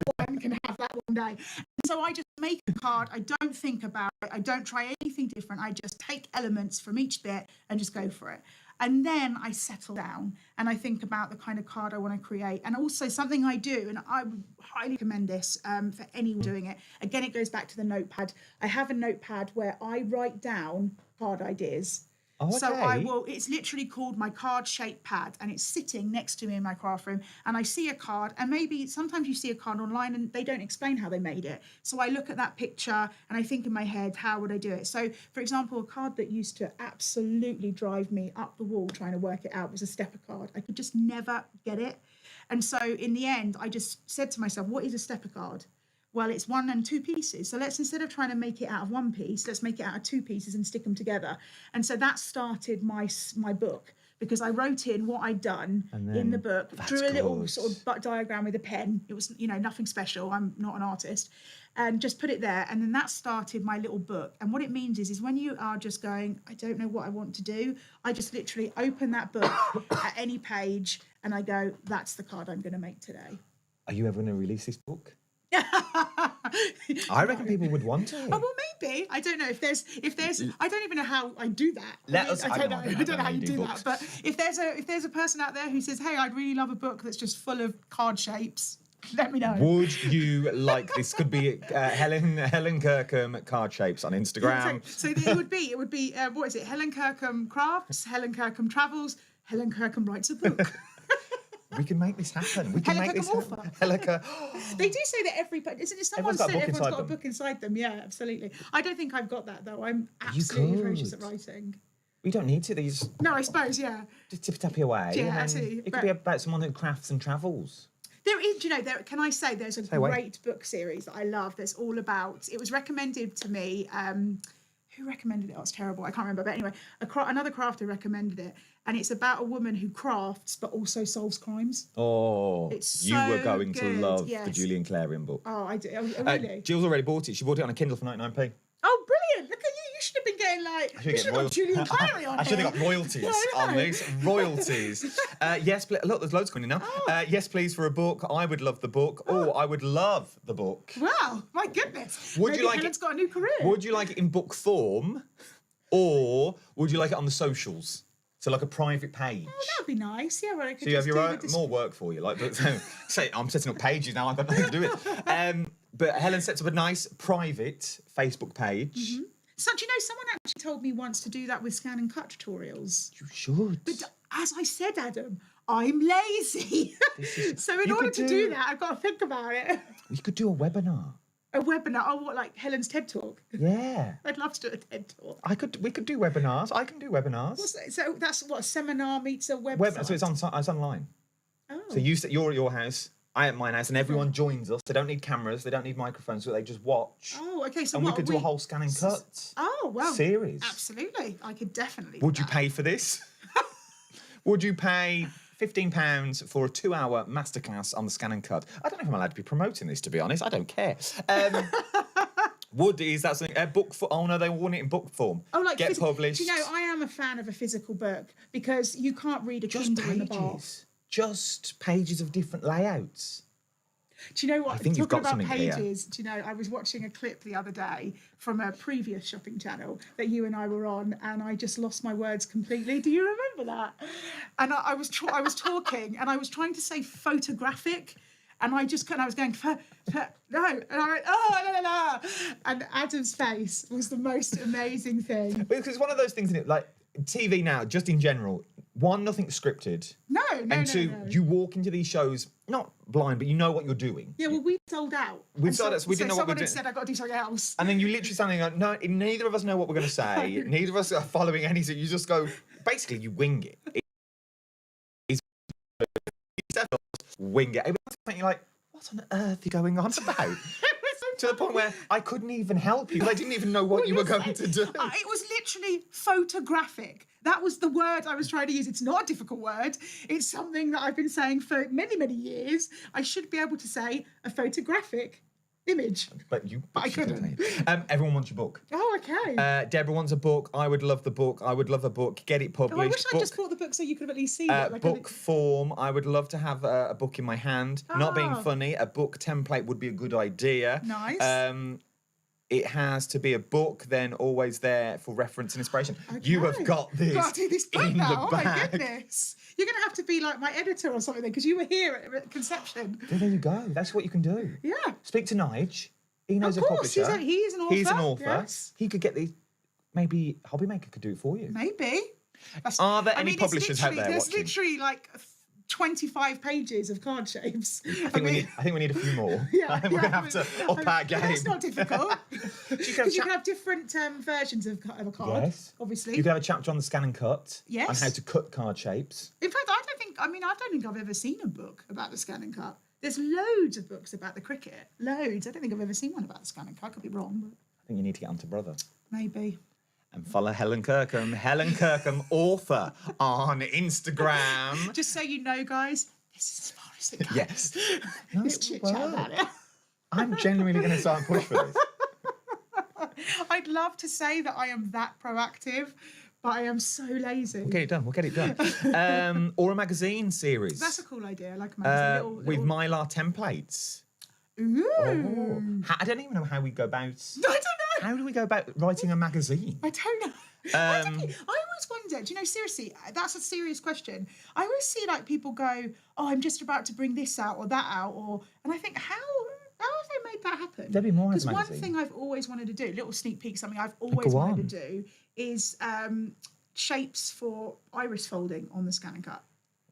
can have that one day. And so I just make a card. I don't think about it. I don't try anything different. I just take elements from each bit and just go for it. And then I settle down and I think about the kind of card I want to create. And also something I do, and I would highly recommend this for anyone doing it. Again, it goes back to the notepad. I have a notepad where I write down card ideas. Oh, okay. So it's literally called my card shaped pad, and it's sitting next to me in my craft room, and I see a card, and maybe sometimes you see a card online and they don't explain how they made it. So I look at that picture and I think in my head, how would I do it? So for example, a card that used to absolutely drive me up the wall trying to work it out was a stepper card. I could just never get it. And so in the end, I just said to myself, what is a stepper card? Well, it's 1 and 2 pieces. So let's, instead of trying to make it out of 1 piece, let's make it out of 2 pieces and stick them together. And so that started my book, because I wrote in what I'd done in the book, drew a little sort of diagram with a pen. It was, nothing special. I'm not an artist. And just put it there. And then that started my little book. And what it means is when you are just going, I don't know what I want to do, I just literally open that book at any page and I go, that's the card I'm going to make today. Are you ever going to release this book? I reckon people would want to. Oh, well, maybe. I don't know if there's. I don't even know how I do that. I don't know how you do that. But if there's a person out there who says, "Hey, I'd really love a book that's just full of card shapes," Let me know. Would you like this? Could be Helen Kirkham card shapes on Instagram. So it would be what is it? Helen Kirkham crafts, Helen Kirkham travels, Helen Kirkham writes a book. We can make this happen. We can Helen make this Kirkham happen. author. Helen They do say that isn't it? Someone Everyone's got a said book everyone's inside got a them. book inside them. Yeah, absolutely. I don't think I've got that though. I'm absolutely atrocious at writing. We don't need to. These No, I suppose, yeah. just tip away. Yeah, and then absolutely. It could be about someone who crafts and travels. There is, can I say there's a away. great book series that I love that's all about, it was recommended to me, who recommended it? Oh, it's terrible, I can't remember, but anyway, another crafter recommended it, and it's about a woman who crafts but also solves crimes. Oh, It's you were so going to good, love the yes. Julian Clarion book. Oh, I do. Oh, really? Jill's already bought it. She bought it on a Kindle for 99p. Oh, brilliant. Look at you. You should have been getting you should have got Julian Clary on I should have here. got royalties Yeah, I on know. this. Royalties. Yes, look, there's loads coming in now. Yes, please, for a book. I would love the book. Oh, I would love the book. Wow, my goodness. Would Maybe you like Helen's it? got a new career. Would you like it in book form, or would you like it on the socials? So like a private page. Oh, that would be nice. Yeah, well, I could So you have just your do own, more work for you. Like, but, say I'm setting up pages now. I've got nothing to do with it. But Helen sets up a nice private Facebook page. So, do you know, someone actually told me once to do that with scan and cut tutorials. You should. But as I said, Adam, I'm lazy. So in You order could to do- do that, I've got to think about it. You could do a webinar. A webinar. Oh, what, like Helen's TED Talk? Yeah. I'd love to do a TED Talk. We could do webinars. I can do webinars. So that's what, a seminar meets a website? So it's online. Oh. So you're at your house, I at mine house, and everyone joins us. They don't need cameras, they don't need microphones, so they just watch. Oh, okay. So And we what, could do a whole scan and cut Oh, well. series. Absolutely. I could definitely Would do you that. pay for this? Would you pay £15 for a 2-hour masterclass on the scan and cut? I don't know if I'm allowed to be promoting this, to be honest. I don't care. Is that something? Book for? Oh no, they want it in book form. Oh, like get published. Do you know, I am a fan of a physical book because you can't read a just Kindle in the bar. pages. Just pages of different layouts. Do you know what? I think you've Talking got about something here. pages, do you know, I was watching a clip the other day from a previous shopping channel that you and I were on, and I just lost my words completely. Do you remember that? And I was talking, and I was trying to say photographic, and I was going, no, and I went, oh, la, la, la. And Adam's face was the most amazing thing. Because it's one of those things, isn't it? Like TV now, just in general. One, nothing's scripted. No. And two, No. you walk into these shows not blind, but you know what you're doing. Yeah, well, we sold out. We And sold out, so we didn't know what we someone were had doing. said, I've got to do something else. And then you literally standing like, no, neither of us know what we're going to say. Neither of us are following anything. You just go, basically, you wing it. Wing it. You're like, what on earth are you going on about? To the point where I couldn't even help you. I didn't even know what you were going to do. It was literally photographic. That was the word I was trying to use. It's not a difficult word. It's something that I've been saying for many, many years. I should be able to say a photographic image. But I couldn't. Everyone wants your book. Oh, okay. Deborah wants a book. I would love the book. I would love a book. Get it published. Oh, I wish I book, just bought the book so you could have at least seen it. Like book form. I would love to have a book in my hand. Not being Oh. funny, a book template would be a good idea. Nice. It has to be a book, then always there for reference and inspiration. You have got this. Got to do this book in now. the Oh my bag. goodness. You're going to have to be like my editor or something then, because you were here at conception. There you go. That's what you can do. Yeah. Speak to Nige. He knows Of a course, publisher. he is an author. He's an author. Yes. He could get these. Maybe Hobbymaker could do it for you. Maybe. Are there any it's publishers out there There's watching? literally like 25 pages of card shapes. I think we need a few more. Yeah, We're gonna have to up our game. That's not difficult. Because you can chat- have different versions of a card, Yes. obviously. You could have a chapter on the scan and cut. Yes. On how to cut card shapes. In fact, I don't think I've ever seen a book about the scan and cut. There's loads of books about the cricket. Loads. I don't think I've ever seen one about the scan and cut. I could be wrong, but I think you need to get onto Brother. maybe. And follow Helen Kirkham. Helen Kirkham, author on Instagram. Just so you know, guys, this is as far as it goes. Yes. This chit chat about it. I'm genuinely going to start and push for this. I'd love to say that I am that proactive, but I am so lazy. We'll get it done. Or a magazine series. That's a cool idea. I like a magazine. with Mylar templates. Ooh. Oh. I don't even know how we go about. I don't know. How do we go about writing a magazine? I don't know. I always always wonder, do you know, seriously, that's a serious question. I always see like people go, oh, I'm just about to bring this out or that out, and I think, how have they made that happen? There'd be more in the Because one magazine. thing I've always wanted to do, little sneak peek, something I've always wanted to do is shapes for iris folding on the Scan and Cut.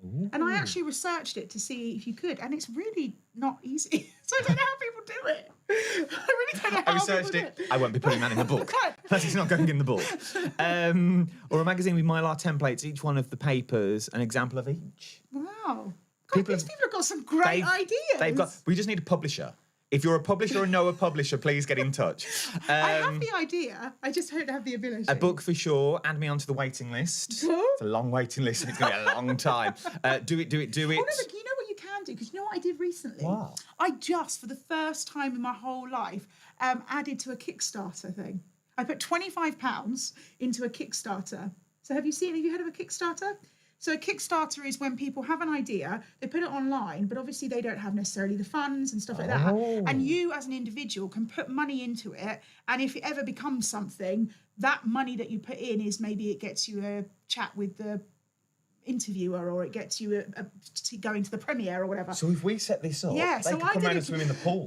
Ooh. And I actually researched it to see if you could, and it's really not easy. So I don't know how people do it. I really don't know how I researched people it. do it. I won't be putting that in the book. That is not going in the book. Or a magazine with Mylar templates, each one of the papers, an example of each. Wow. God, People these have- people have got some great ideas. We just need a publisher. If you're a publisher or know a publisher, please get in touch. I have the idea. I just don't have the ability. A book for sure. Add me onto the waiting list. Cool. It's a long waiting list and it's going to be a long time. Do it. Oh, no, but you know what you can do? Because you know what I did recently? What? I just, for the first time in my whole life, added to a Kickstarter thing. I put £25 into a Kickstarter. So have you heard of a Kickstarter? So a Kickstarter is when people have an idea, they put it online, but obviously they don't have necessarily the funds and stuff like that. And you as an individual can put money into it. And if it ever becomes something, that money that you put in is maybe it gets you a chat with the interviewer, or it gets you to go into the premiere or whatever. So if we set this up, Yeah, they so can I come did around it- and swim in the pool.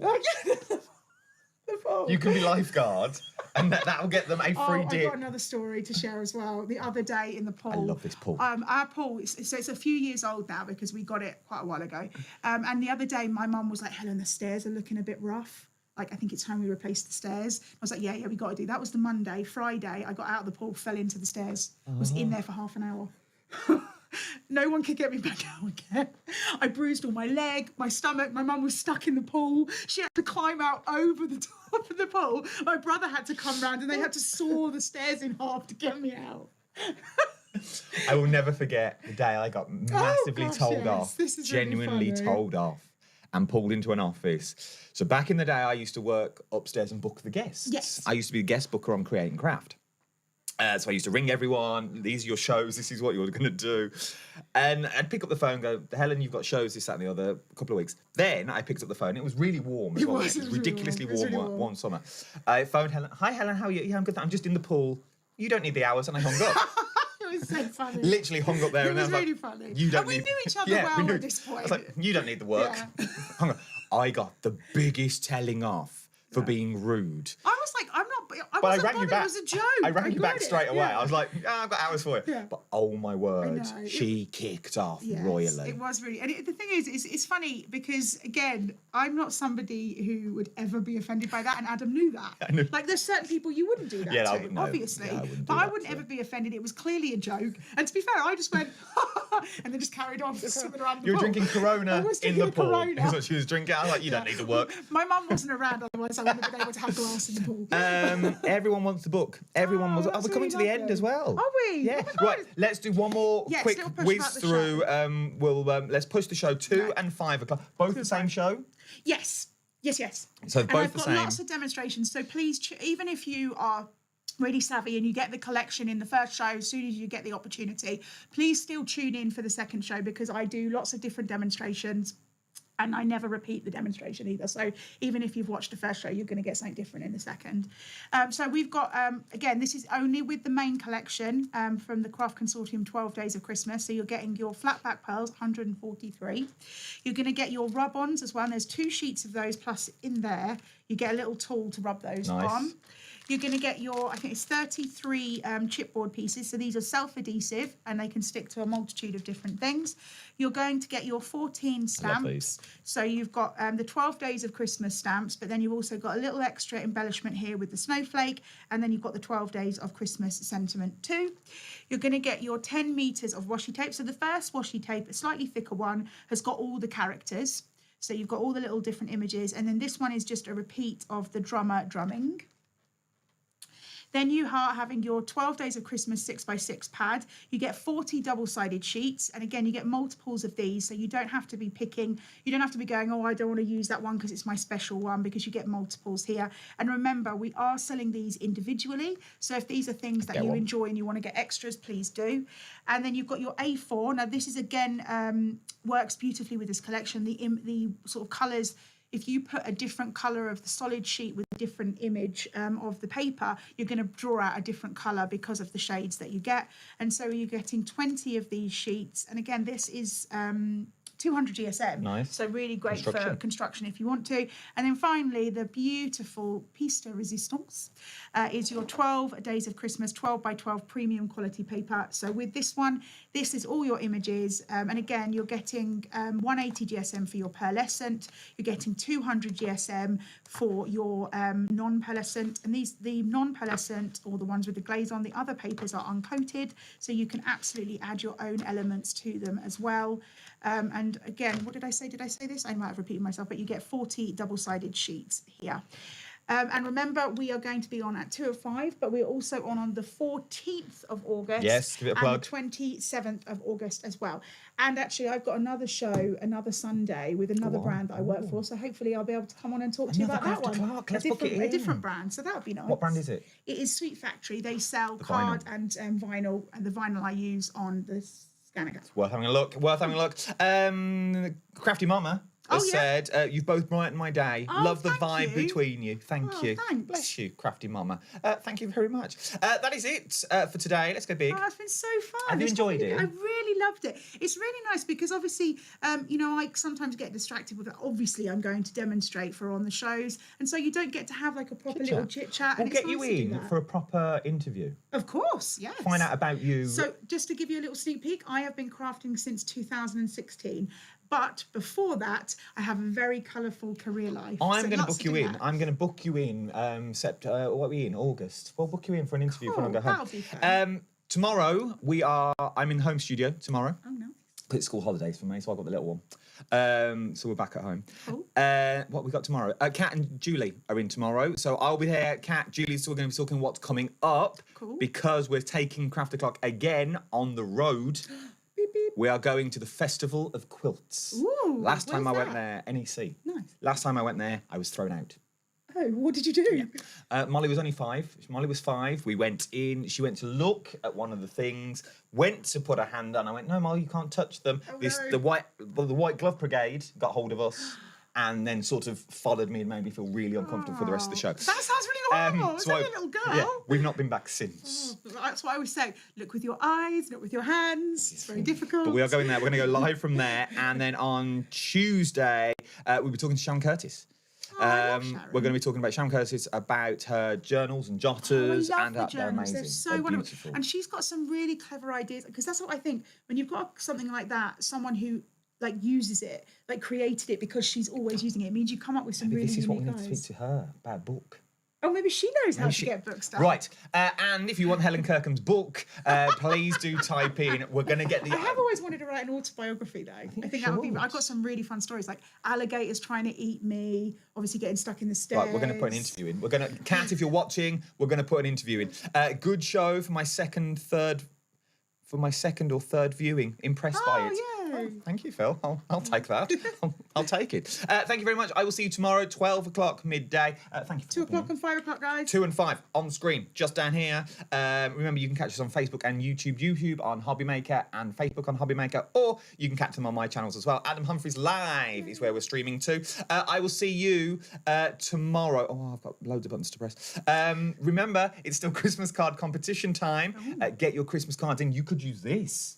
The pool. You can be lifeguard and that'll get them a free I've dip. got another story to share as well. The other day in the pool. I love this pool. Our pool, so it's a few years old now because we got it quite a while ago. And the other day, my mum was like, Helen, the stairs are looking a bit rough. Like, I think it's time we replace the stairs. I was like, yeah, we got to do that. Was the Monday. Friday, I got out of the pool, fell into the stairs, was in there for half an hour. No one could get me back out again. I bruised all my leg, my stomach. My mum was stuck in the pool. She had to climb out over the top of the pool. My brother had to come round and they had to saw the stairs in half to get me out. I will never forget the day I got massively gosh, told yes. off, This is really genuinely funny. told off, and pulled into an office. So back in the day, I used to work upstairs and book the guests. Yes. I used to be the guest booker on Create and Craft. So I used to ring everyone, these are your shows, this is what you're going to do. And I'd pick up the phone and go, Helen, you've got shows, this, that and the other, a couple of weeks. Then I picked up the phone, it was really warm as well. was, It was it was really ridiculously warm. It was warm, really warm. one summer. I phoned Helen, hi Helen, how are you? Yeah, I'm good, I'm just in the pool. You don't need the hours, and I hung up. It was so funny. Literally hung up there. It and was I was really like, funny. You don't And we need... knew each other we well knew- at this point. I was like, you don't need the work. Yeah. Hung up. I got the biggest telling off for being rude. I was like, I But wasn't I rang you bothered, back. it was a joke. I rang you back got it. straight away. Yeah. I was like, I've got hours for you. Yeah. But oh my word, know. she kicked off Yes, royally. it was really, and the thing is, it's funny because again, I'm not somebody who would ever be offended by that, and Adam knew that. I knew. Like, there's certain people you wouldn't do that Yeah, I to, wouldn't know. obviously. Yeah, I wouldn't do but I that wouldn't to. ever be offended. It was clearly a joke, and to be fair, I just went and then just carried on swimming around the You were pool. drinking I Corona was in drinking the a pool. Corona. That's what she was drinking. I was like, you don't need to work. My mum wasn't around, otherwise I wouldn't have been able to have glass in the pool. Everyone wants the book. Everyone was. that's we're coming really to the end lovely. as well. Are we? Yeah. Oh my Right. God. Let's do one more Yes, quick little push whiz about the through. show. We'll let's push the show 2 Right. and 5 o'clock. Both the same show. Yes. So And both I've the got same. lots of demonstrations. So please, even if you are really savvy and you get the collection in the first show, as soon as you get the opportunity, please still tune in for the second show because I do lots of different demonstrations. And I never repeat the demonstration either. So even if you've watched the first show, you're going to get something different in the second. So we've got, again, this is only with the main collection from the Craft Consortium 12 Days of Christmas. So you're getting your flat back pearls, 143. You're going to get your rub-ons as well. And there's 2 sheets of those. Plus in there, you get a little tool to rub those Nice. on. You're going to get your, I think it's 33 chipboard pieces. So these are self-adhesive and they can stick to a multitude of different things. You're going to get your 14 stamps. these. So you've got the 12 Days of Christmas stamps, but then you've also got a little extra embellishment here with the snowflake. And then you've got the 12 Days of Christmas sentiment too. You're going to get your 10 meters of washi tape. So the first washi tape, a slightly thicker one, has got all the characters. So you've got all the little different images. And then this one is just a repeat of the drummer drumming. Then you are having your 12 Days of Christmas 6x6 pad. You get 40 double-sided sheets. And again, you get multiples of these. So you don't have to be picking, you don't have to be going, oh, I don't want to use that one because it's my special one, because you get multiples here. And remember, we are selling these individually. So if these are things that you enjoy and you want to get extras, please do. And then you've got your A4. Now, this is, again, works beautifully with this collection. The sort of colours if you put a different colour of the solid sheet with a different image of the paper, you're going to draw out a different colour because of the shades that you get. And so you're getting 20 of these sheets. And again, this is 200 GSM. Nice. So really great for construction if you want to. And then finally, the beautiful piece de resistance is your 12 Days of Christmas 12 by 12 premium quality paper. So with this one, this is all your images. And again, you're getting 180 GSM for your pearlescent. You're getting 200 GSM for your non-pearlescent. And the non-pearlescent, or the ones with the glaze on, the other papers are uncoated. So you can absolutely add your own elements to them as well. And again, what did I say? Did I say this? I might have repeated myself, but you get 40 double-sided sheets here. And remember, we are going to be on at 2 of 5, but we're also on the 14th of August. Yes, give it a plug. And the 27th of August as well. And actually, I've got another show, another Sunday, with another brand that I work for. So hopefully I'll be able to come on and talk to you about that one. Clark. Let's book it in. A different brand, so that would be nice. What brand is it? It is Sweet Factory. They sell card and vinyl, and the vinyl I use on the Scanner. Worth having a look. Crafty Mama has said, you've both brightened my day. Love the vibe between you. Thank you. Thanks. Bless you, Crafty Mama. Thank you very much. That is it for today. Let's go big. Oh, it's been so fun. Have you enjoyed it? I really loved it. It's really nice because obviously, I sometimes get distracted with it. Obviously, I'm going to demonstrate for on the shows. And so you don't get to have like a proper little chit chat. We'll get you in for a proper interview. Of course, yes. Find out about you. So just to give you a little sneak peek, I have been crafting since 2016. But before that, I have a very colourful career life. I'm going to book you in. I'm going to book you in. What are we in? August. We'll book you in for an interview when I go home. That'll be fun. Tomorrow I'm in home studio tomorrow. Oh no. It's school holidays for me, so I've got the little one. So we're back at home. Cool. What we got tomorrow? Kat and Julie are in tomorrow, so I'll be there. Kat, Julie's still going to be talking what's coming up. Cool. Because we're taking Craft O'Clock again on the road. Beep, beep. We are going to the Festival of Quilts. Ooh, Last time I where's went there, NEC. Nice. Last time I went there, I was thrown out. Oh, what did you do? Molly was only 5. Molly was 5. We went in. She went to look at one of the things. Went to put her hand on. I went, no, Molly, you can't touch them. Oh, The white glove brigade got hold of us, and then sort of followed me and made me feel really uncomfortable for the rest of the show. That sounds really horrible. It's only a little girl. Yeah, we've not been back since. That's what I always say. Look with your eyes, not with your hands. It's very difficult. But we are going there. We're going to go live from there, and then on Tuesday we'll be talking to Sharon Curtis. I love Sharon. We're going to be talking about Sharon Curtis, about her journals and jotters, I love and the they're journals. amazing. They're so They're wonderful. beautiful. And she's got some really clever ideas, because that's what I think. When you've got something like that, someone who uses it, created it because she's always using it, means you come up with some Maybe really this is what we unique need to ideas. speak to her about a book. Oh, maybe she knows how to get books done. Right, and if you want Helen Kirkham's book, please do type in. We're going to get the... I have always wanted to write an autobiography, though. I think that would be... I've got some really fun stories, like alligators trying to eat me, obviously getting stuck in the stairs. Right, we're going to put an interview in. We're going to... Kat, if you're watching, we're going to put an interview in. Good show for my second or third viewing. Impressed by it. Yeah. Oh, thank you, Phil. I'll take that. I'll take it. Thank you very much. I will see you tomorrow, 12 o'clock, midday. Thank you for 2 o'clock and 5 o'clock, guys. 2 and 5 on screen, just down here. Remember, you can catch us on Facebook and YouTube. YouTube on Hobbymaker and Facebook on Hobbymaker, or you can catch them on my channels as well. Adam Humphries Live is where we're streaming to. I will see you tomorrow. Oh, I've got loads of buttons to press. Remember, it's still Christmas card competition time. Get your Christmas cards in. You could use this.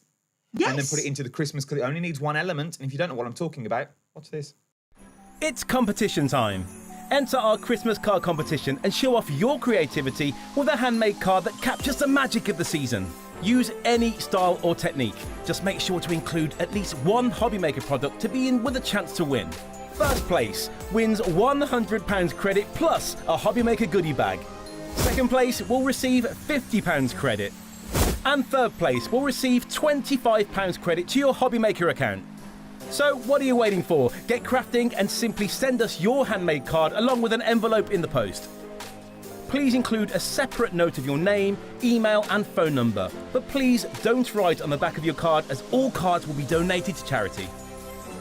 Yes. And then put it into the Christmas, because it only needs one element. And if you don't know what I'm talking about, watch this. It's competition time. Enter our Christmas card competition and show off your creativity with a handmade card that captures the magic of the season. Use any style or technique. Just make sure to include at least one Hobbymaker product to be in with a chance to win. First place wins £100 credit plus a Hobbymaker goodie bag. Second place will receive £50 credit. And third place will receive £25 credit to your Hobbymaker account. So what are you waiting for? Get crafting and simply send us your handmade card along with an envelope in the post. Please include a separate note of your name, email and phone number. But please don't write on the back of your card, as all cards will be donated to charity.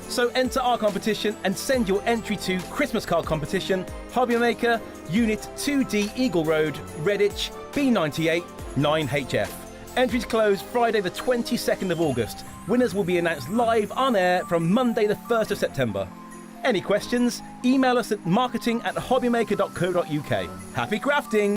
So enter our competition and send your entry to Christmas Card Competition, Hobbymaker, Unit 2D Eagle Road, Redditch, B98 9HF. Entries close Friday the 22nd of August. Winners will be announced live on air from Monday the 1st of September. Any questions? Email us at marketing@hobbymaker.co.uk. Happy crafting!